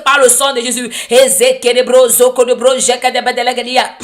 A: par le sang de Jésus. Ezekere brozo ko de broje que de bedelegadia.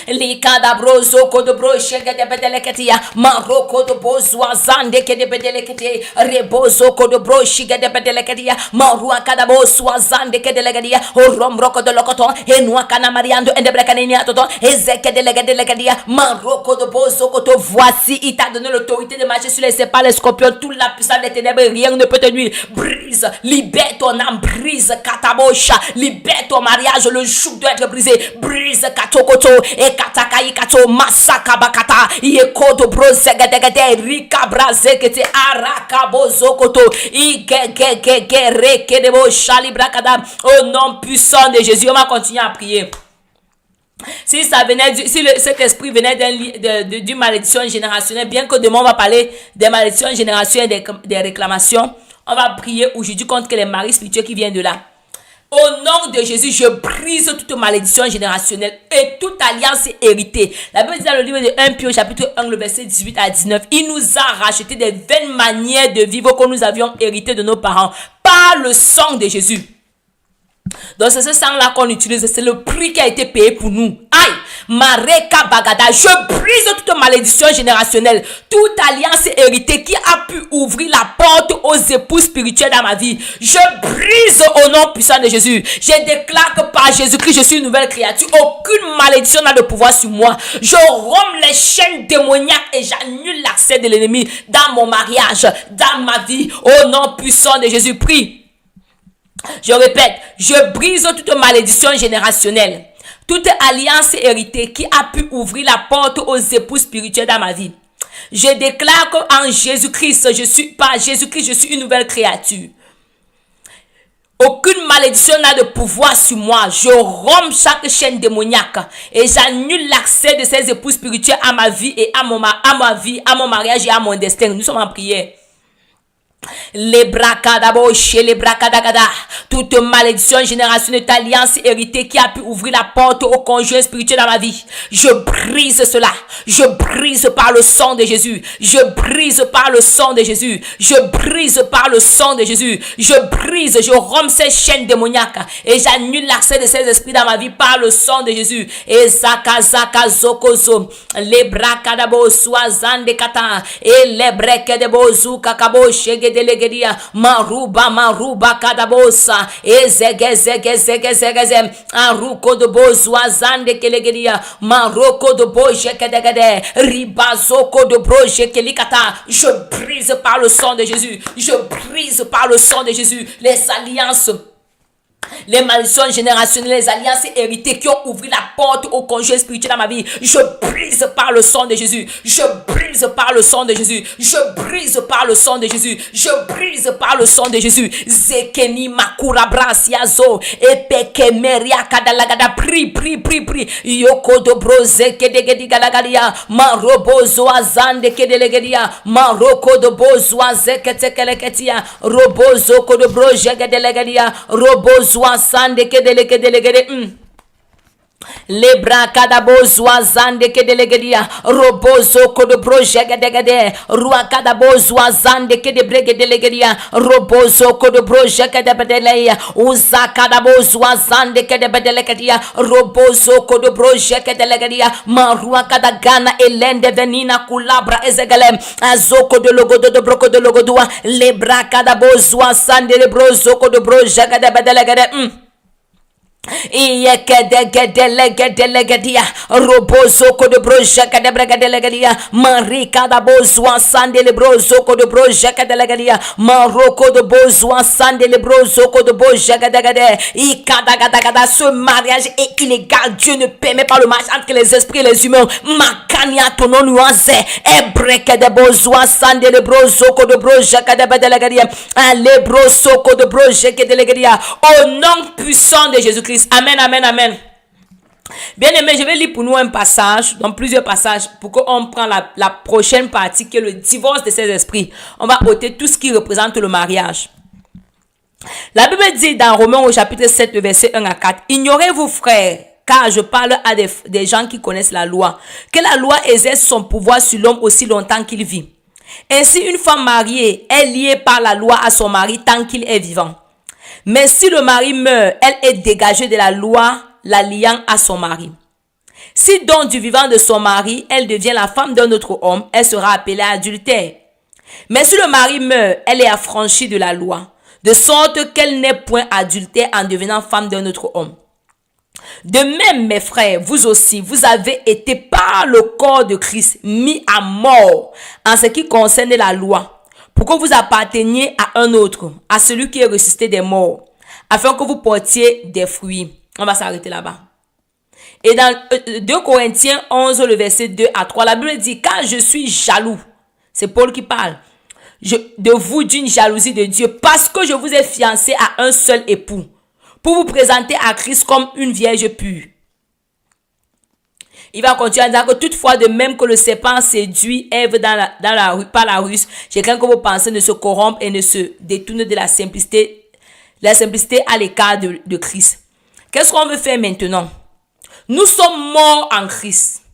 A: Likada brozo kodo broche gade bedeleketia maroko do bozwa zande ke de bedelekete rebozo kodo broche gade bedeleketia marua kada bozwa zande ke de legadia rombroko de lokoto enwa kana mariando ende brekani atoto ezeke de legadia maroko do bozo koto. Voici il t'a donné l'autorité de marcher sur les sépales, les scorpions, toute la puissance des ténèbres, rien ne peut te nuire. Brise, libère ton âme, brise katabosha, libère ton mariage, le joug doit être brisé, brise katokoto et katakai kato masaka bakata yekoto brose gadegade rika braze kete arakabozo koto igege rekedebo shalibrakada. Au nom puissant de Jésus, on va continuer à prier. Si ça venait cet esprit venait d'une malédiction générationnelle, bien que demain on va parler des malédictions générationnelles, des réclamations, on va prier aujourd'hui contre les maris spirituels qui viennent de là. Au nom de Jésus, je brise toute malédiction générationnelle et toute alliance héritée. La Bible dit dans le livre de 1 Pierre chapitre 1, le verset 18 à 19, il nous a racheté des vaines manières de vivre que nous avions héritées de nos parents par le sang de Jésus. Donc c'est ce sang-là qu'on utilise, c'est le prix qui a été payé pour nous. Aïe, Mareka Bagada, je brise toute malédiction générationnelle, toute alliance héritée qui a pu ouvrir la porte aux époux spirituels dans ma vie. Je brise au nom puissant de Jésus. Je déclare que par Jésus-Christ, je suis une nouvelle créature. Aucune malédiction n'a de pouvoir sur moi. Je romps les chaînes démoniaques et j'annule l'accès de l'ennemi dans mon mariage, dans ma vie. Au nom puissant de Jésus, prie. Je répète, je brise toute malédiction générationnelle, toute alliance héritée qui a pu ouvrir la porte aux époux spirituels dans ma vie. Je déclare qu'en Jésus-Christ, je suis une nouvelle créature. Aucune malédiction n'a de pouvoir sur moi. Je romps chaque chaîne démoniaque et j'annule l'accès de ces époux spirituels à ma vie et à ma vie, à mon mariage et à mon destin. Nous sommes en prière. Les bracadabo chez les bracadagada, toute malédiction générationnelle d'alliance héritée qui a pu ouvrir la porte au conjoint spirituel dans ma vie, je brise cela, je brise par le sang de Jésus, je brise par le sang de Jésus, je brise par le sang de Jésus, je romps ces chaînes démoniaques et j'annule l'accès de ces esprits dans ma vie par le sang de Jésus. Et zaka zokozo, les bracadabo soazande kata et les brekadebo zukakabo shege delegedia maruba kadabosa ezege aruko de bozoazande kelegedia maroko de boje kedegede ribazoko de broje kelikata. Je brise par le sang de Jésus, je brise par le sang de Jésus les alliances, les malédictions générationnelles, les alliances héritées qui ont ouvert la porte au conjoint spirituel dans ma vie. Je brise par le sang de Jésus. Je brise par le sang de Jésus. Je brise par le sang de Jésus. Je brise par le sang de Jésus. Zekeni makura brasiazo epeke meria kadalagada. Prie. Yoko dobro zekedegedi galagadia. Marobozo azande kedelegedia. Maroko de bozo azeketekeleketia. Robozo kodobro jegedelegedia. Robozo Sande ke delegede les bracadabo zoazande ke delegedia robozo kodo projege degede ruakadabo zoazande ke de brege delegedia robozo kodo projege de bedeleya uzakadabo zoazande ke de bedelegedia robozo kodo projege delegedia maruakada gana elende venina kulabra ezegelem azoko de logo de broko de logo dua les bracadabo zoazande le brozo kodo projege de bedelegede Iyekedegedelegedia robozoko de brojaka de bregadelegadia marika da bozwa sande le brozoko de brojaka delegadia maroko de bozwa sande le brozoko de brojaka degade ikadagadagada. Ce mariage est illégal. Dieu ne permet pas le mariage entre les esprits et les humains. Makania tono nuance ebreke de bozwa sande le brozoko de brojaka de bedelegadia le brozoko de brojaka delegadia au nom puissant de Jésus-Christ. Amen. Bien aimé, je vais lire pour nous un passage, donc plusieurs passages, pour qu'on prenne la prochaine partie qui est le divorce de ces esprits. On va ôter tout ce qui représente le mariage. La Bible dit dans Romains au chapitre 7, verset 1 à 4, « Ignorez-vous, frères, car je parle à des gens qui connaissent la loi, que la loi exerce son pouvoir sur l'homme aussi longtemps qu'il vit. Ainsi, une femme mariée est liée par la loi à son mari tant qu'il est vivant. Mais si le mari meurt, elle est dégagée de la loi, la liant à son mari. Si donc du vivant de son mari, elle devient la femme d'un autre homme, elle sera appelée adultère. Mais si le mari meurt, elle est affranchie de la loi, de sorte qu'elle n'est point adultère en devenant femme d'un autre homme. De même, mes frères, vous aussi, vous avez été par le corps de Christ mis à mort en ce qui concerne la loi, pour que vous apparteniez à un autre, à celui qui est ressuscité des morts, afin que vous portiez des fruits. On va s'arrêter là-bas. Et dans 2 Corinthiens 11, le verset 2 à 3, la Bible dit, car je suis jaloux, c'est Paul qui parle, de vous d'une jalousie de Dieu, parce que je vous ai fiancé à un seul époux, pour vous présenter à Christ comme une vierge pure. Il va continuer à dire que toutefois, de même que le serpent séduit Ève par la ruse, j'ai craint que vos pensées ne se corrompent et ne se détournent de la simplicité à l'écart de Christ. Qu'est-ce qu'on veut faire maintenant? Nous sommes morts en Christ.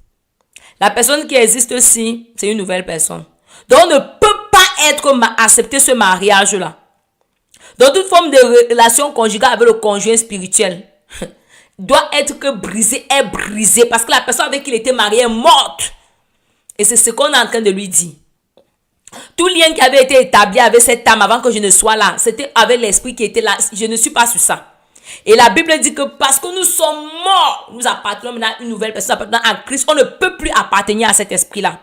A: La personne qui existe aussi, c'est une nouvelle personne. Donc, on ne peut pas accepter ce mariage-là. Donc, toute forme de relation conjugale avec le conjoint spirituel doit être que brisée, est brisée, parce que la personne avec qui il était marié est morte. Et c'est ce qu'on est en train de lui dire. Tout lien qui avait été établi avec cette âme avant que je ne sois là, c'était avec l'esprit qui était là. Je ne suis pas sur ça. Et la Bible dit que parce que nous sommes morts, nous appartenons maintenant à une nouvelle personne, appartenant à Christ. On ne peut plus appartenir à cet esprit-là.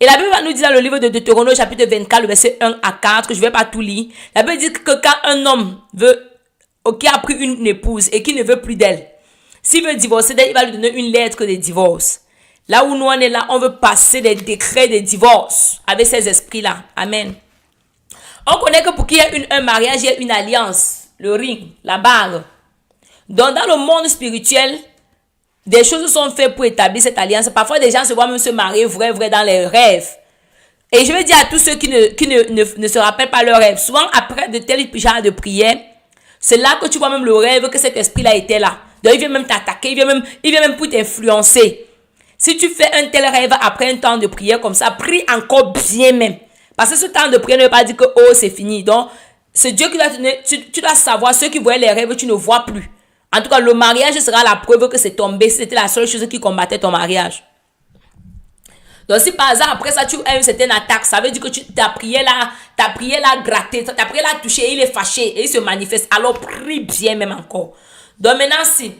A: Et la Bible va nous dire dans le livre de Deutéronome, chapitre 24, le verset 1 à 4, que je ne vais pas tout lire. La Bible dit que quand un homme qui a pris une épouse et qui ne veut plus d'elle, S'il veut divorcer, il va lui donner une lettre de divorce. Là où nous on est là, on veut passer des décrets de divorce avec ces esprits-là. Amen. On connaît que pour qu'il y ait un mariage, il y a une alliance, le ring, la bague. Donc dans le monde spirituel, des choses sont faites pour établir cette alliance. Parfois, des gens se voient même se marier vrai dans les rêves. Et je veux dire à tous ceux qui ne se rappellent pas leurs rêves, souvent après de tels genres de prières, c'est là que tu vois même le rêve que cet esprit-là était là. Donc il vient même t'attaquer, il vient même pour t'influencer. Si tu fais un tel rêve après un temps de prière comme ça, prie encore bien même. Parce que ce temps de prière ne veut pas dire que oh c'est fini. Donc c'est Dieu qui doit te donner, tu dois savoir, ceux qui voyaient les rêves, tu ne vois plus. En tout cas, le mariage sera la preuve que c'est tombé. C'était la seule chose qui combattait ton mariage. Donc si par exemple après ça tu as une certaine attaque, ça veut dire que ta prière là gratter, ta prière là touché, il est fâché et il se manifeste. Alors prie bien même encore. Donc maintenant si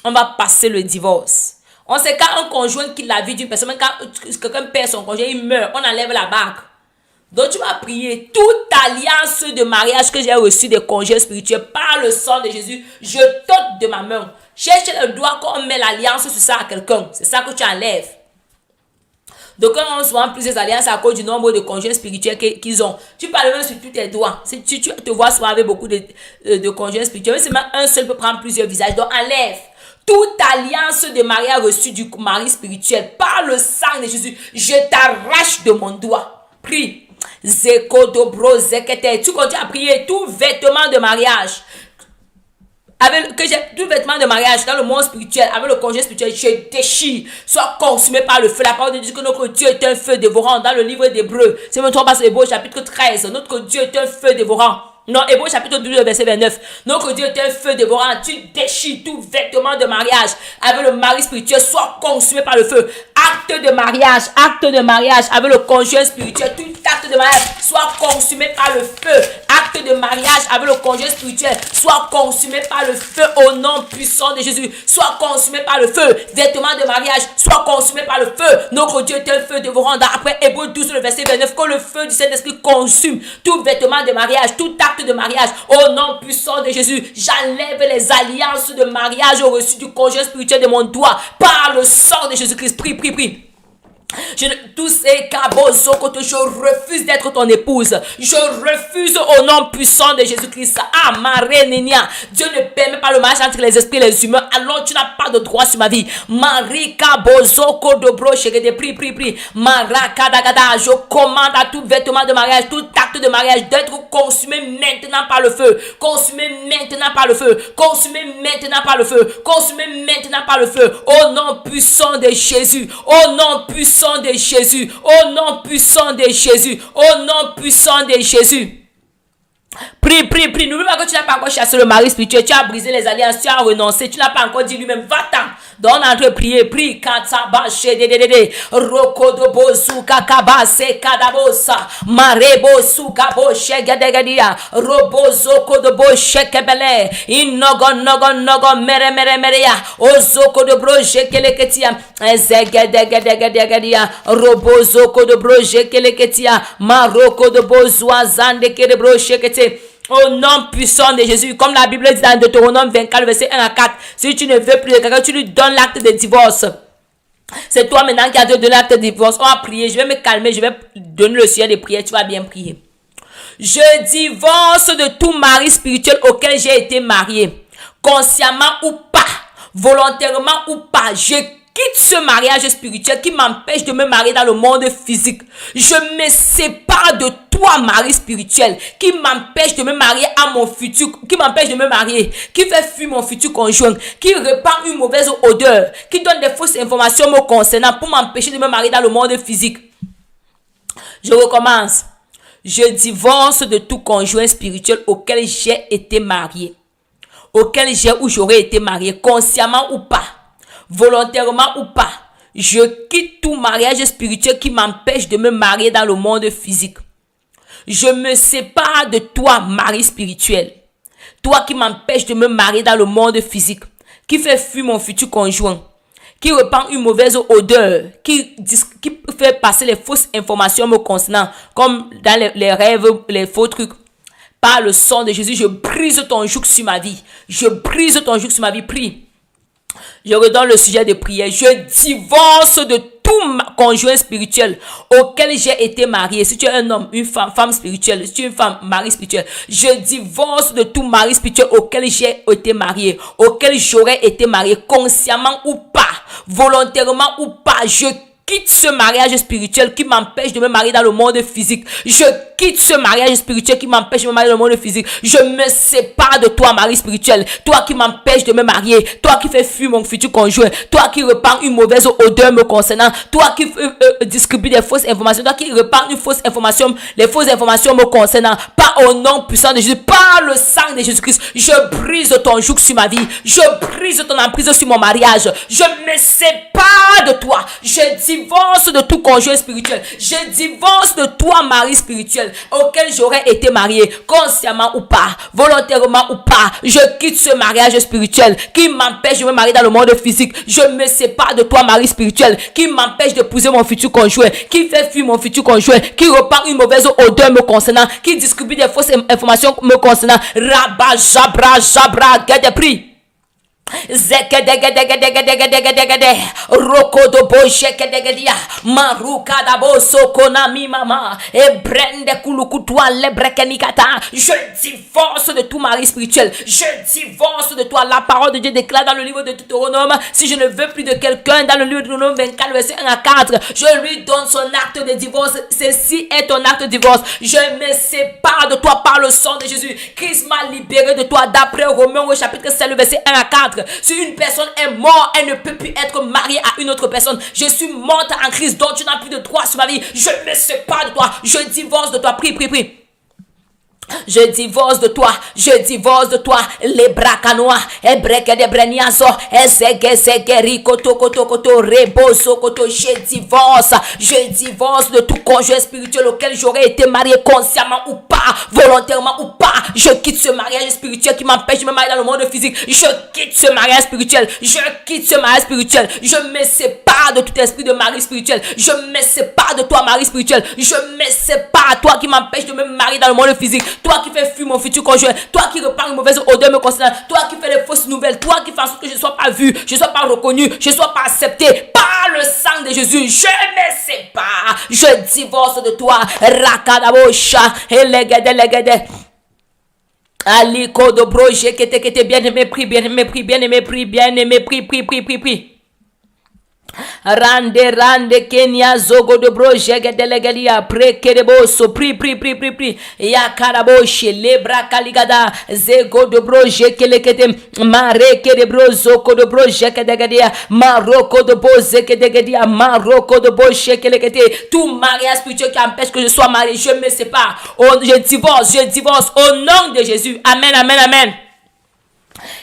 A: on va passer le divorce. On sait quand un conjoint quitte la vie d'une personne, quand quelqu'un perd son conjoint, il meurt, on enlève la bague. Donc tu vas prier toute alliance de mariage que j'ai reçue des conjoints spirituels par le sang de Jésus, je t'ôte de ma main. Cherche le doigt quand on met l'alliance sur ça à quelqu'un, c'est ça que tu enlèves. Donc quand on souvent plusieurs alliances à cause du nombre de conjoints spirituels qu'ils ont, tu parles même sur tous tes doigts. Si tu te vois souvent avec beaucoup de conjoints spirituels, c'est même un seul peut prendre plusieurs visages. Donc enlève toute alliance de mariage reçue du mari spirituel par le sang de Jésus. Je t'arrache de mon doigt. Prie. Zeko dobro zekete. Tu continues à prier. Tout vêtement de mariage. Tout vêtement de mariage dans le monde spirituel, avec le conjoint spirituel, je déchire, soit consumé par le feu. La parole de Dieu dit que notre Dieu est un feu dévorant dans le livre d'Hébreux. C'est mon 3 Hébreux chapitre 13. Notre Dieu est un feu dévorant. Non, Hébreux chapitre 12, verset 29. Notre Dieu est un feu dévorant. Tu déchires tout vêtement de mariage avec le mari spirituel, soit consumé par le feu. Acte de mariage avec le conjoint spirituel. Tout acte de mariage soit consumé par le feu. Acte de mariage avec le conjoint spirituel soit consumé par le feu au nom puissant de Jésus. Soit consumé par le feu. Vêtements de mariage soit consumé par le feu. Notre Dieu est un feu dévorant. Après Hébreux 12, le verset 29, que le feu du Saint-Esprit consume tout vêtement de mariage, tout acte de mariage au nom puissant de Jésus. J'enlève les alliances de mariage au reçu du conjoint spirituel de mon doigt par le sang de Jésus-Christ. Prie. Tous ces cabots, je refuse d'être ton épouse. Je refuse au nom puissant de Jésus-Christ. Ah, Marénénia. Dieu ne permet pas le mariage entre les esprits et les humains. Alors tu n'as pas de droit sur ma vie. Marie Kabozoko de broche. Prie. Marakadagada. Je commande à tout vêtement de mariage, tout acte de mariage d'être consumé maintenant par le feu. Consumé maintenant par le feu. Au nom puissant de Jésus. Au nom puissant de Jésus. Prie. N'oublie pas que tu n'as pas encore chassé le mari spirituel. Tu as brisé les alliances. Tu as renoncé. Tu n'as pas encore dit lui-même. Va-t'en. Donc on est en train de prier. Prie. Rokodobo suka kabase kadabosa. Marebo suka bo shegadegadia. Robozo kodobo shekebele. Nogon mere. Ozoko de broje keleketia. Zegadegadegadia. Robozo kodobro jekeleketia. Maroko de bozwa zande kedebro shekete. Au nom puissant de Jésus, comme la Bible dit dans Deutéronome 24, verset 1 à 4, si tu ne veux plus de quelqu'un, tu lui donnes l'acte de divorce. C'est toi maintenant qui as donné l'acte de divorce. On va prier, je vais me calmer, je vais donner le sujet de prière, tu vas bien prier. Je divorce de tout mari spirituel auquel j'ai été marié, consciemment ou pas, volontairement ou pas. Je quitte ce mariage spirituel qui m'empêche de me marier dans le monde physique. Je me sépare de toi, mari spirituel, qui m'empêche de me marier à mon futur, qui m'empêche de me marier, qui fait fuir mon futur conjoint, qui répand une mauvaise odeur, qui donne des fausses informations me concernant pour m'empêcher de me marier dans le monde physique. Je recommence. Je divorce de tout conjoint spirituel auquel j'ai été marié, auquel j'ai ou j'aurais été marié, consciemment ou pas, volontairement ou pas. Je quitte tout mariage spirituel qui m'empêche de me marier dans le monde physique. Je me sépare de toi, mari spirituel. Toi qui m'empêche de me marier dans le monde physique, qui fait fuir mon futur conjoint, qui répand une mauvaise odeur, qui fait passer les fausses informations me concernant, comme dans les rêves, les faux trucs. Par le sang de Jésus, je brise ton joug sur ma vie. Prie. Je redonne le sujet de prière. Je divorce de tout conjoint spirituel auquel j'ai été marié. Si tu es un homme, une femme, femme spirituelle. Si tu es une femme, mari spirituel. Je divorce de tout mari spirituel auquel j'ai été marié, auquel j'aurais été marié, consciemment ou pas, volontairement ou pas. Je quitte ce mariage spirituel qui m'empêche de me marier dans le monde physique. Je quitte ce mariage spirituel qui m'empêche de me marier dans le monde physique. Je me sépare de toi, mari spirituel. Toi qui m'empêche de me marier. Toi qui fais fuir mon futur conjoint. Toi qui repars une mauvaise odeur me concernant. Toi qui distribue des fausses informations. Toi qui repars une fausse information, les fausses informations me concernant. Pas au nom puissant de Jésus. Par le sang de Jésus-Christ. Je brise ton joug sur ma vie. Je brise ton emprise sur mon mariage. Je me sépare de toi. Je divorce de tout conjoint spirituel. Je divorce de toi, mari spirituel, auquel j'aurais été marié, consciemment ou pas, volontairement ou pas. Je quitte ce mariage spirituel qui m'empêche de me marier dans le monde physique. Je me sépare de toi, mari spirituel, qui m'empêche d'épouser mon futur conjoint, qui fait fuir mon futur conjoint, qui repart une mauvaise odeur me concernant, qui distribue des fausses informations me concernant. Rabba, jabra, jabra, guet pris. Roko do boje kedegedia maruka da boso konami mama e brende kulukutwa lebrekenikata. Je divorce de tout mari spirituel. Je divorce de toi. La parole de Dieu déclare dans le livre de Deutéronome, si je ne veux plus de quelqu'un, dans le livre de Deutéronome 24 verset 1 à 4, je lui donne son acte de divorce. Ceci est ton acte de divorce. Je me sépare de toi par le sang de Jésus. Christ m'a libéré de toi, d'après Romains au chapitre 7 le verset 1 à 4. Si une personne est morte, elle ne peut plus être mariée à une autre personne. Je suis morte en Christ, donc tu n'as plus de droit sur ma vie. Je me sépare de toi. Je divorce de toi. Prie, prie, prie. Je divorce de toi, je divorce de toi, les bracanois, et breke de breniazo, et zege koto koto koto, reboso koto, je divorce de tout conjoint spirituel auquel j'aurais été marié consciemment ou pas, volontairement ou pas. Je quitte ce mariage spirituel qui m'empêche de me marier dans le monde physique. Je quitte ce mariage spirituel, je me sépare de tout esprit de mari spirituel, je me sépare de toi, mari spirituel, je me sépare, toi qui m'empêche de me marier dans le monde physique. Toi qui fais fuir mon futur conjoint, toi qui repars une mauvaise odeur me concernant, toi qui fais les fausses nouvelles, toi qui fais en sorte que je ne sois pas vu, je ne sois pas reconnu, je ne sois pas accepté par le sang de Jésus. Je me sépare, je divorce de toi. Rakadabosha, elegede. Aliko de broje, que bien aimé, prie, bien aimé, prie, bien aimé, prie, bien aimé, prie. Rande Kenya zogo de broje gedelegalia prekereboso pri ya karaboshe lebra kaligada zego de broje kelekete mare kerebrozo ko de broje kedegadia maroko de boze kedegadia maroko de boche kelekete. Tout mariage spirituel qui empêche que je sois marié, je me sépare. Je divorce au nom de Jésus. Amen, amen, amen.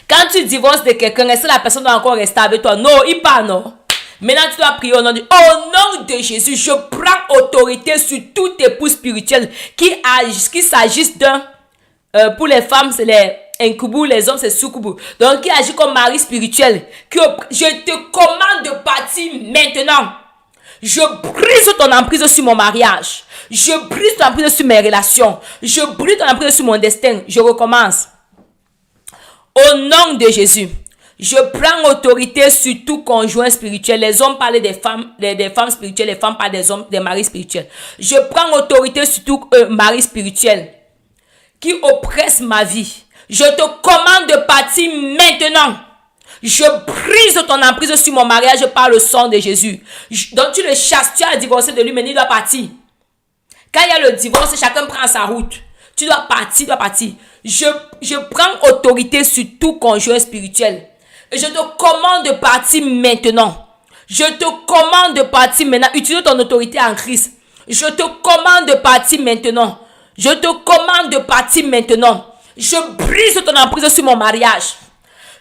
A: Quand tu divorces de quelqu'un, est-ce que la personne doit encore rester avec toi? Non, il part, non. Maintenant, tu dois prier au nom de Jésus. Je prends autorité sur toute épouse spirituelle qui s'agisse d'un, pour les femmes, c'est les incubus, les hommes, c'est succubus. Donc, qui agit comme mari spirituel. Je te commande de partir maintenant. Je brise ton emprise sur mon mariage. Je brise ton emprise sur mes relations. Je brise ton emprise sur mon destin. Je recommence. Au nom de Jésus. Je prends autorité sur tout conjoint spirituel. Les hommes parlent des femmes spirituelles, les femmes parlent des hommes, des maris spirituels. Je prends autorité sur tout mari spirituel qui oppresse ma vie. Je te commande de partir maintenant. Je brise ton emprise sur mon mariage par le sang de Jésus. Donc tu le chasses, tu as divorcé de lui, mais il doit partir. Quand il y a le divorce, chacun prend sa route. Tu dois partir, Je prends autorité sur tout conjoint spirituel. Je te commande de partir maintenant. Je te commande de partir maintenant. Utilise ton autorité en Christ. Je te commande de partir maintenant. Je te commande de partir maintenant. Je brise ton emprise sur mon mariage.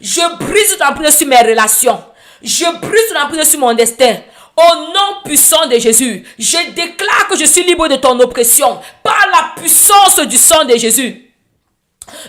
A: Je brise ton emprise sur mes relations. Je brise ton emprise sur mon destin. Au nom puissant de Jésus, je déclare que je suis libre de ton oppression par la puissance du sang de Jésus.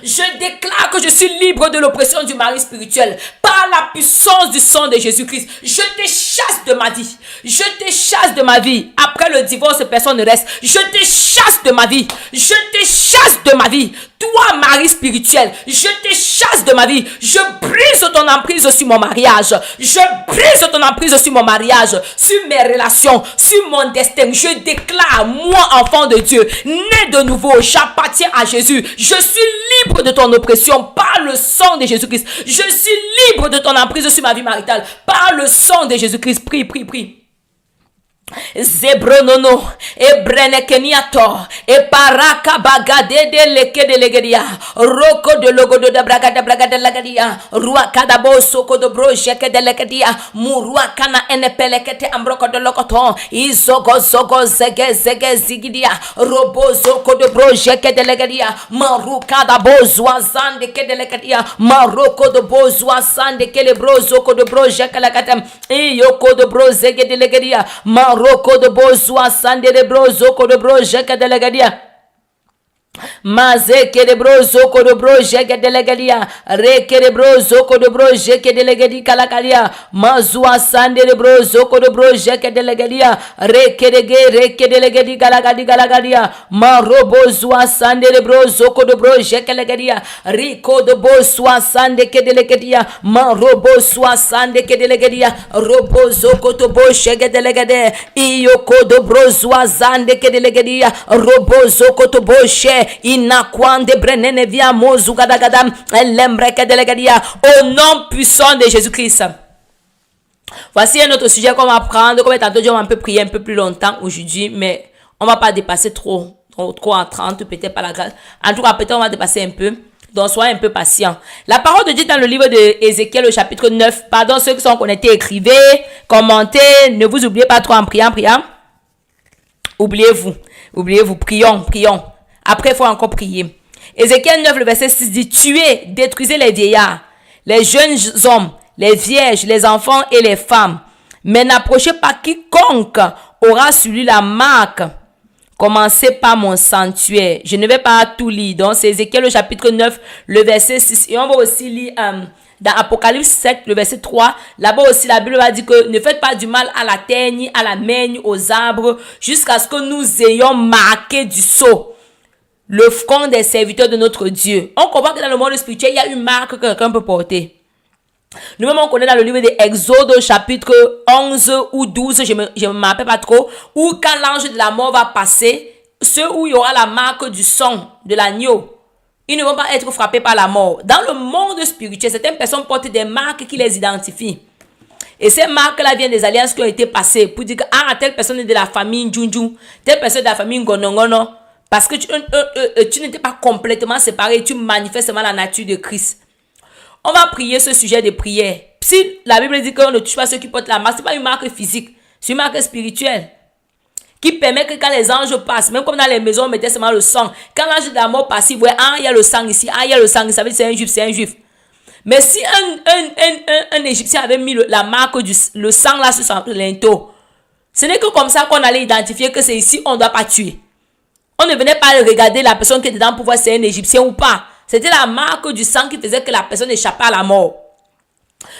A: Je déclare que je suis libre de l'oppression du mari spirituel par la puissance du sang de Jésus-Christ. Je te chasse de ma vie. Je te chasse de ma vie. À après le divorce, personne ne reste. Je te chasse de ma vie. Je te chasse de ma vie. Toi, mari spirituel, je te chasse de ma vie. Je brise ton emprise sur mon mariage. Je brise ton emprise sur mon mariage, sur mes relations, sur mon destin. Je déclare, moi, enfant de Dieu, né de nouveau, j'appartiens à Jésus. Je suis libre de ton oppression par le sang de Jésus-Christ. Je suis libre de ton emprise sur ma vie maritale par le sang de Jésus-Christ. Prie, prie, prie. Zebronono ebrenekeniato e paraka bagade de leke de legedia roko de logo de bragada lagadia rua kadabo soko de brojeke de legedia murua kana enepelekete ambroko de lokoto izogo zogo zege zigidia robo zoko de brojeke de legedia maruka da bozwa zande ke de legedia maroko de bozwa sande ke le brozoko de brojeke lagatem yoko de brozege de legedia Roko de bozwa sande de brozo ko de broje ke delegadia Maze de brozo ko de broje ke delegadia reke de brozo ko de broje ke delegadi kalakalia mazwa sande de brozo ko de broje ke delegadia reke de delegadi galagadia marobozwa sande de brozo ko de broje ke delegadia riko de bozwa sande ke delegadia marobozwa sande ke delegadia robozo ko to broje ke delegade iyoko de brozwa sande ke delegadia robozo ko to broje inakwande brenene via mozu gadagadam lembreke delegadia au nom puissant de Jésus-Christ. Voici un autre sujet qu'on va prendre. Comme tantôt on va un peu prier un peu plus longtemps aujourd'hui, mais on va pas dépasser trop en 30 peut-être par la grâce. En tout cas peut-être on va dépasser un peu. Donc soyez un peu patient. La parole de Dieu dans le livre de Ézéchiel au chapitre 9. Pardon ceux qui sont connectés, écrivez, commentez, ne vous oubliez pas trop en priant. Oubliez-vous, prions. Après, il faut encore prier. Ézéchiel 9, le verset 6 dit, tuez, détruisez les vieillards, les jeunes hommes, les vierges, les enfants et les femmes. Mais n'approchez pas quiconque aura sur lui la marque. Commencez par mon sanctuaire. Je ne vais pas tout lire. Donc, c'est Ézéchiel, le chapitre 9, le verset 6. Et on va aussi lire dans Apocalypse 7, le verset 3. Là-bas aussi, la Bible va dire que ne faites pas du mal à la terre, ni à la mer, ni aux arbres, jusqu'à ce que nous ayons marqué du sceau le front des serviteurs de notre Dieu. On comprend que dans le monde spirituel, il y a une marque que quelqu'un peut porter. Nous-mêmes, on connaît dans le livre de Exode, chapitre 11 ou 12, je ne me rappelle pas trop, où quand l'ange de la mort va passer, ceux où il y aura la marque du sang de l'agneau, ils ne vont pas être frappés par la mort. Dans le monde spirituel, certaines personnes portent des marques qui les identifient. Et ces marques-là viennent des alliances qui ont été passées pour dire que telle personne est de la famille Njunju, telle personne est de la famille Ngonongono. Parce que tu n'étais pas complètement séparé, tu manifestes seulement la nature de Christ. On va prier ce sujet de prière. Si la Bible dit qu'on ne touche pas ceux qui portent la marque, ce n'est pas une marque physique, c'est une marque spirituelle. Qui permet que quand les anges passent, même comme dans les maisons, on mettait seulement le sang. Quand l'ange de la mort passe, il voit, il y a le sang ici, il y a le sang ici, ça veut dire c'est un juif. Mais si un Égyptien avait mis la marque le sang là sur son linteau, ce n'est que comme ça qu'on allait identifier que c'est ici, on ne doit pas tuer. On ne venait pas regarder la personne qui était dedans pour voir si c'est un Égyptien ou pas. C'était la marque du sang qui faisait que la personne échappait à la mort.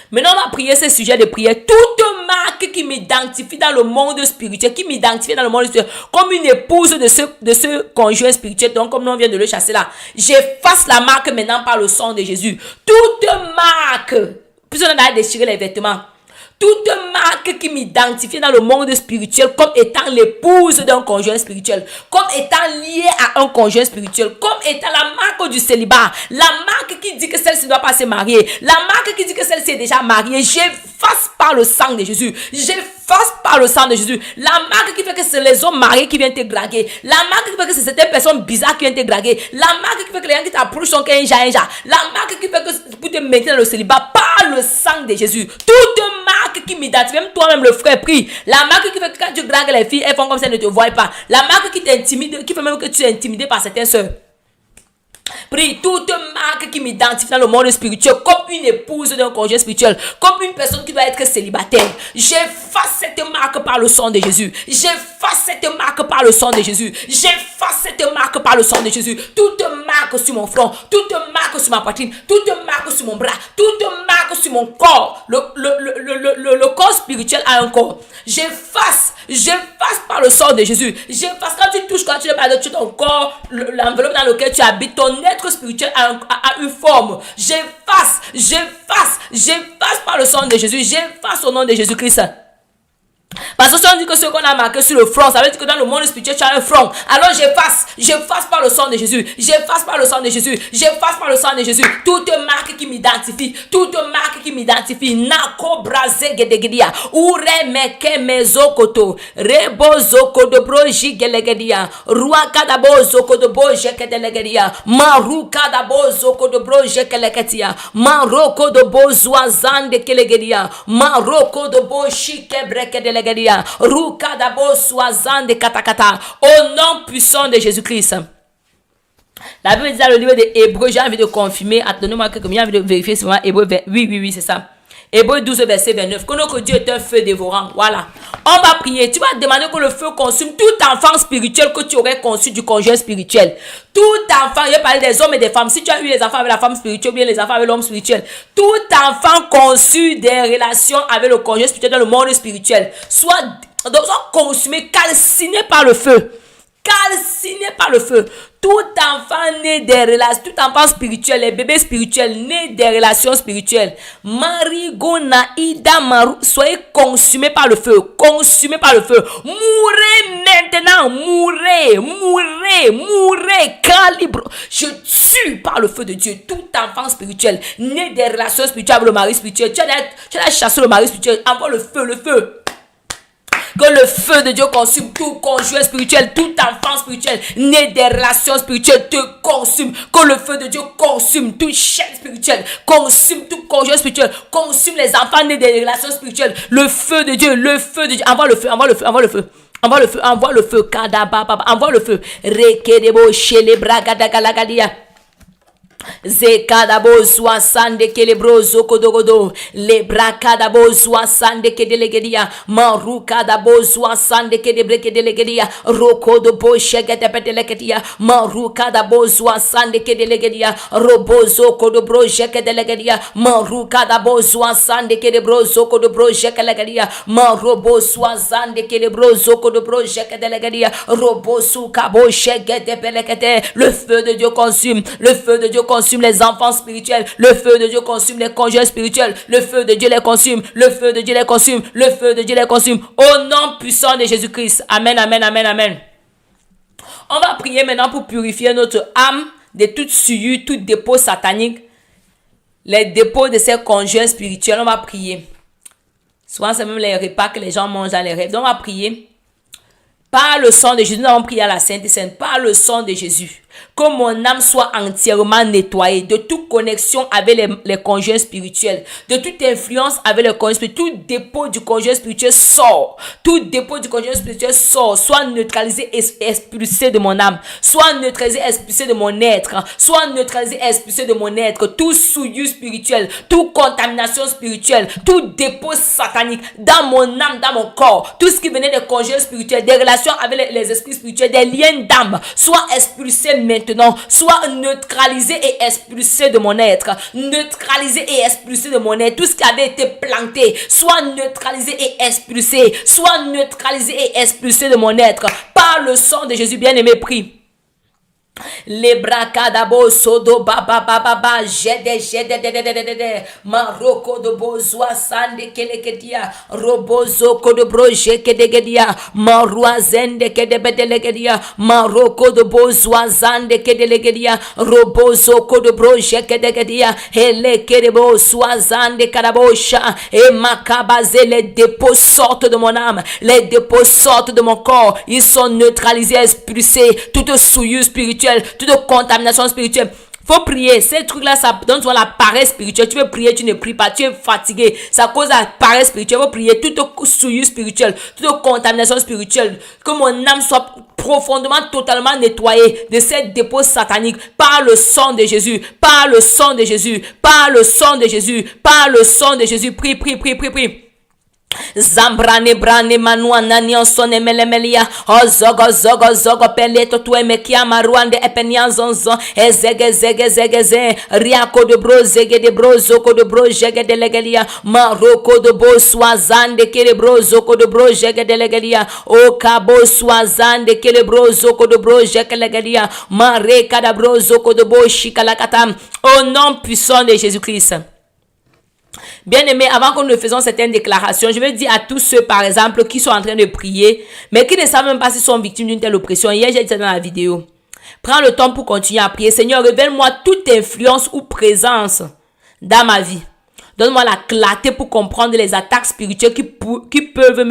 A: Maintenant, on va prier ce sujet de prière. Toute marque qui m'identifie dans le monde spirituel, qui m'identifie dans le monde spirituel, comme une épouse de ce conjoint spirituel, donc comme nous on vient de le chasser là, j'efface la marque maintenant par le sang de Jésus. Toute marque, puis on a déchiré les vêtements. Toute marque qui m'identifie dans le monde spirituel comme étant l'épouse d'un conjoint spirituel, comme étant liée à un conjoint spirituel, comme étant la marque du célibat, la marque qui dit que celle-ci ne doit pas se marier, la marque qui dit que celle-ci est déjà mariée, j'efface par le sang de Jésus, j'efface par le sang de Jésus, la marque qui fait que c'est les hommes mariés qui viennent te draguer, la marque qui fait que c'est certaines personnes bizarres qui viennent te draguer, la marque qui fait que les gens qui t'approchent sont qu'un ja, la marque qui fait que pour te mettre dans le célibat par le sang de Jésus, toute marque qui m'identifie, même toi-même le frère, prie. La marque qui fait que quand tu dragues les filles, elles font comme si elles ne te voient pas. La marque qui t'intimide, qui fait même que tu es intimidé par certaines sœurs. Prie toute marque qui m'identifie dans le monde spirituel comme une épouse d'un conjoint spirituel, comme une personne qui doit être célibataire. J'efface cette marque par le sang de Jésus. J'efface cette marque par le sang de Jésus. J'efface cette marque par le sang de Jésus. Toute marque sur mon front, toute marque sur ma poitrine, toute marque sur mon bras, toute marque sur mon corps. Le corps spirituel a un corps. J'efface par le sang de Jésus. J'efface quand tu touches, quand tu parles de ton corps, l'enveloppe dans laquelle tu habites, ton être spirituel a une forme. J'efface par le sang de Jésus. J'efface au nom de Jésus-Christ. Parce que si on dit que ce qu'on a marqué sur le front, ça veut dire que dans le monde spirituel, tu as un front. Alors j'efface par le sang de Jésus. J'efface par le sang de Jésus. J'efface par le sang de Jésus. Toute marque qui m'identifie. Toute marque qui m'identifie. Nako braze gedegedia. Ure meke mezokoto. Rebo zoko de broji gelegedia. Rua kadabo zoko de broje kedelegedia. Maru kadabo zoko de broje keleketia. Maroko de bozwa zande kelegedia. Maroko de boshi kebreke delegedia. Ruka dabo soazande katakata. Au nom puissant de Jésus-Christ. La Bible dit dans le livre de Hébreux, j'ai envie de confirmer. Attendez-moi quelques minutes, j'ai envie de vérifier si c'est Hébreux. Oui, c'est ça. Hébreux 12, verset 29. Connais que Dieu est un feu dévorant. Voilà. On va prier. Tu vas demander que le feu consume tout enfant spirituel que tu aurais conçu du conjoint spirituel. Tout enfant, je vais parler des hommes et des femmes. Si tu as eu les enfants avec la femme spirituelle ou bien les enfants avec l'homme spirituel. Tout enfant conçu des relations avec le conjoint spirituel dans le monde spirituel. Soit consumé, calciné par le feu. Calciné par le feu. Tout enfant né des relations, tout enfant spirituel, les bébés spirituels nés des relations spirituelles. Marigona Ida Maru, soyez consumés par le feu. Consumés par le feu. Mourez maintenant. Mourez. Calibre. Je tue par le feu de Dieu tout enfant spirituel né des relations spirituelles avec le mari spirituel. Tu as chassé le mari spirituel. Envoie le feu. Que le feu de Dieu consume tout conjoint spirituel, tout enfant spirituel, né des relations spirituelles, te consume. Que le feu de Dieu consume toute chaîne spirituelle, consume tout conjoint spirituel, consume les enfants nés des relations spirituelles. Le feu de Dieu, envoie le feu. Envoie le feu, kadaba, envoie le feu. Rekedebo shele bragadagaladia. Zekadabo soasande kelebrozo kodogodo le brakadabo soasande kedelegedia marukadabo soasande kedebrekedelegedia rokodobo shegedepedelegedia marukadabo soasande kedelegedia robozo kodobro shegedelegedia marukadabo soasande kedebrozo kodobro shegedelegedia marobo soasande kedebrozo kodobro shegedelegedia robosu kabo shegedepelekete. Le feu de Dieu consume, le feu de Dieu consume les enfants spirituels, le feu de Dieu consume les conjoints spirituels, le feu de Dieu les consume, le feu de Dieu les consume, le feu de Dieu les consume, au nom puissant de Jésus-Christ. Amen. On va prier maintenant pour purifier notre âme de toute souillure, tout dépôt satanique, les dépôts de ces conjoints spirituels. On va prier. Souvent c'est même les repas que les gens mangent dans les rêves. Donc on va prier. Par le sang de Jésus, nous avons prié à la Sainte et Sainte, par le sang de Jésus, que mon âme soit entièrement nettoyée de toute connexion avec les conjoints spirituels, de toute influence avec les conjoints spirituels. Tout dépôt du conjoint spirituel sort. Tout dépôt du conjoint spirituel sort. Soit neutralisé et expulsé de mon âme. Soit neutralisé et expulsé de mon être. Soit neutralisé et expulsé de mon être. Tout souillure spirituel, toute contamination spirituelle, tout dépôt satanique dans mon âme, dans mon corps. Tout ce qui venait des conjoints spirituels, des relations avec les esprits spirituels, des liens d'âme, soit expulsé maintenant, soit neutralisé et expulsé de mon être, neutralisé et expulsé de mon être. Tout ce qui avait été planté, soit neutralisé et expulsé, soit neutralisé et expulsé de mon être, par le sang de Jésus. Bien-aimé, prie. Les bracadabo sodo baba jede maroko de bozoa sande kelekedia robozo kodo broje kedegedia marua zende kedebedelegedia maroko de bozoa zande kedelegedia robozo kodo broje kedegedia hele kedebo soazande kadabosha et makabaze. Les dépôts sortent de mon âme, les dépôts sortent de mon corps, ils sont neutralisés, expulsés. Toute souillure spirituelle, toute contamination spirituelle. Faut prier. Ces trucs-là, ça donne souvent la paresse spirituelle. Tu veux prier, tu ne pries pas. Tu es fatigué. Ça cause la paresse spirituelle. Faut prier. Toute souillure spirituelle, toute contamination spirituelle. Que mon âme soit profondément, totalement nettoyés de cette dépôt satanique par le sang de Jésus, par le sang de Jésus, par le sang de Jésus, par le sang de Jésus. Prie, prie, prie, prie, prie. Zambrane brane manua nani sone melemelia ozogo zogo zogo peleto tu emekia maruande epenia zonzon ezege zege zege ze riako de bro zege de bro zoko de bro jege de legelia maroko de bo swazande kele bro zoko de bro jege de legelia o kabo swazande kele bro zoko de bro jege legelia mareka da bro zoko de bo shikalakatam au nom puissant de Jésus-Christ. Bien-aimés, avant que nous fassions certaines déclarations, je veux dire à tous ceux, par exemple, qui sont en train de prier, mais qui ne savent même pas s'ils sont victimes d'une telle oppression. Hier, j'ai dit ça dans la vidéo. Prends le temps pour continuer à prier. Seigneur, révèle-moi toute influence ou présence dans ma vie. Donne-moi la clarté pour comprendre les attaques spirituelles qui peuvent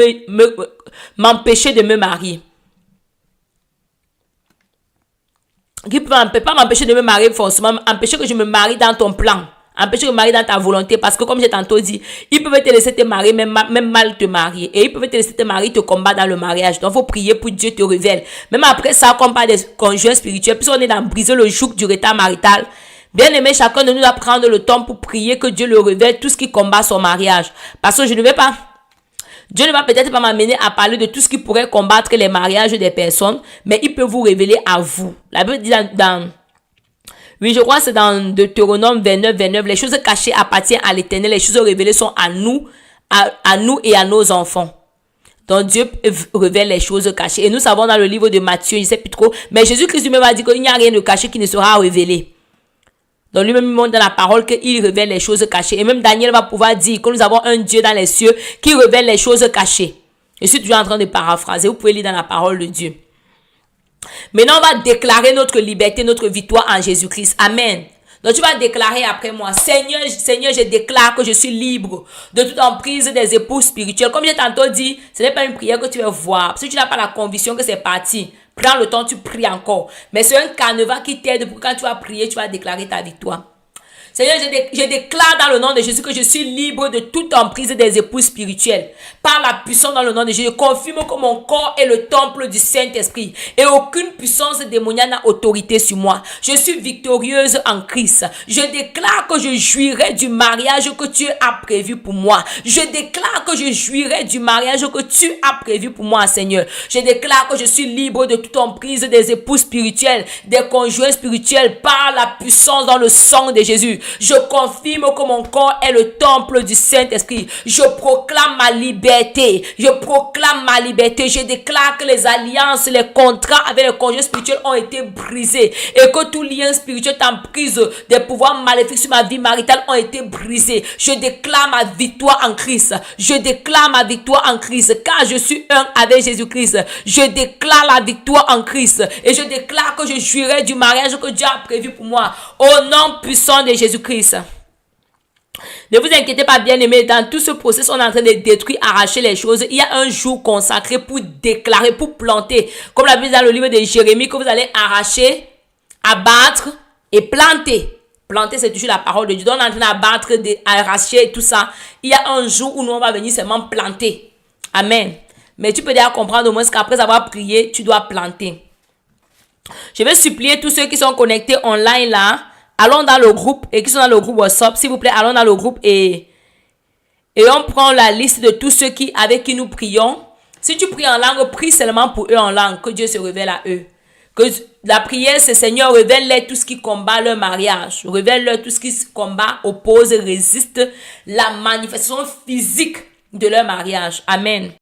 A: m'empêcher de me marier. Qui ne peuvent pas m'empêcher de me marier forcément, empêcher que je me marie dans ton plan. Empêcher de te marier dans ta volonté, parce que comme j'ai tantôt dit, ils peuvent te laisser te marier, même mal te marier. Et ils peuvent te laisser te marier, te combattre dans le mariage. Donc il faut prier pour Dieu te révèle. Même après ça, comme pas des conjoints spirituels, puisqu'on est dans briser le joug du retard marital. Bien aimé, chacun de nous doit prendre le temps pour prier que Dieu le révèle tout ce qui combat son mariage. Parce que je ne vais pas... Dieu ne va peut-être pas m'amener à parler de tout ce qui pourrait combattre les mariages des personnes, mais il peut vous révéler à vous. La Bible dit oui, je crois que c'est dans Deutéronome 29, les choses cachées appartiennent à l'Éternel, les choses révélées sont à nous et à nos enfants. Donc Dieu révèle les choses cachées. Et nous savons dans le livre de Matthieu, je ne sais plus trop, mais Jésus-Christ lui-même a dit qu'il n'y a rien de caché qui ne sera révélé. Donc lui-même il montre dans la parole qu'il révèle les choses cachées. Et même Daniel va pouvoir dire que nous avons un Dieu dans les cieux qui révèle les choses cachées. Je suis toujours en train de paraphraser, vous pouvez lire dans la parole de Dieu. Maintenant, on va déclarer notre liberté, notre victoire en Jésus-Christ. Amen. Donc, tu vas déclarer après moi, Seigneur, je déclare que je suis libre de toute emprise des épouses spirituelles. Comme j'ai tantôt dit, ce n'est pas une prière que tu vas voir. Si tu n'as pas la conviction que c'est parti, prends le temps, tu pries encore. Mais c'est un canevas qui t'aide pour quand tu vas prier, tu vas déclarer ta victoire. Seigneur, je déclare dans le nom de Jésus que je suis libre de toute emprise des épouses spirituelles. Par la puissance dans le nom de Jésus, je confirme que mon corps est le temple du Saint-Esprit. Et aucune puissance démoniaque n'a autorité sur moi. Je suis victorieuse en Christ. Je déclare que je jouirai du mariage que tu as prévu pour moi. Je déclare que je jouirai du mariage que tu as prévu pour moi, Seigneur. Je déclare que je suis libre de toute emprise des épouses spirituelles, des conjoints spirituels, par la puissance dans le sang de Jésus. Je confirme que mon corps est le temple du Saint-Esprit. Je proclame ma liberté. Je proclame ma liberté. Je déclare que les alliances, les contrats avec les conjoints spirituels ont été brisés. Et que tout lien spirituel d'emprise des pouvoirs maléfiques sur ma vie maritale ont été brisés. Je déclare ma victoire en Christ. Je déclare ma victoire en Christ. Car je suis un avec Jésus-Christ. Je déclare la victoire en Christ. Et je déclare que je jouirai du mariage que Dieu a prévu pour moi. Au nom puissant de Jésus-Christ. Ne vous inquiétez pas, bien aimés, dans tout ce processus, on est en train de détruire, arracher les choses. Il y a un jour consacré pour déclarer, pour planter. Comme la Bible dans le livre de Jérémie, que vous allez arracher, abattre et planter. Planter, c'est toujours la parole de Dieu. Donc, on est en train d'abattre, d'arracher et tout ça. Il y a un jour où nous, on va venir seulement planter. Amen. Mais tu peux déjà comprendre au moins qu'après avoir prié, tu dois planter. Je vais supplier tous ceux qui sont connectés online là. Allons dans le groupe et qui sont dans le groupe WhatsApp, s'il vous plaît, allons dans le groupe et on prend la liste de tous ceux avec qui nous prions. Si tu pries en langue, prie seulement pour eux en langue, que Dieu se révèle à eux. Que la prière, c'est Seigneur, révèle-leur tout ce qui combat leur mariage. Révèle-leur tout ce qui combat, oppose, résiste la manifestation physique de leur mariage. Amen.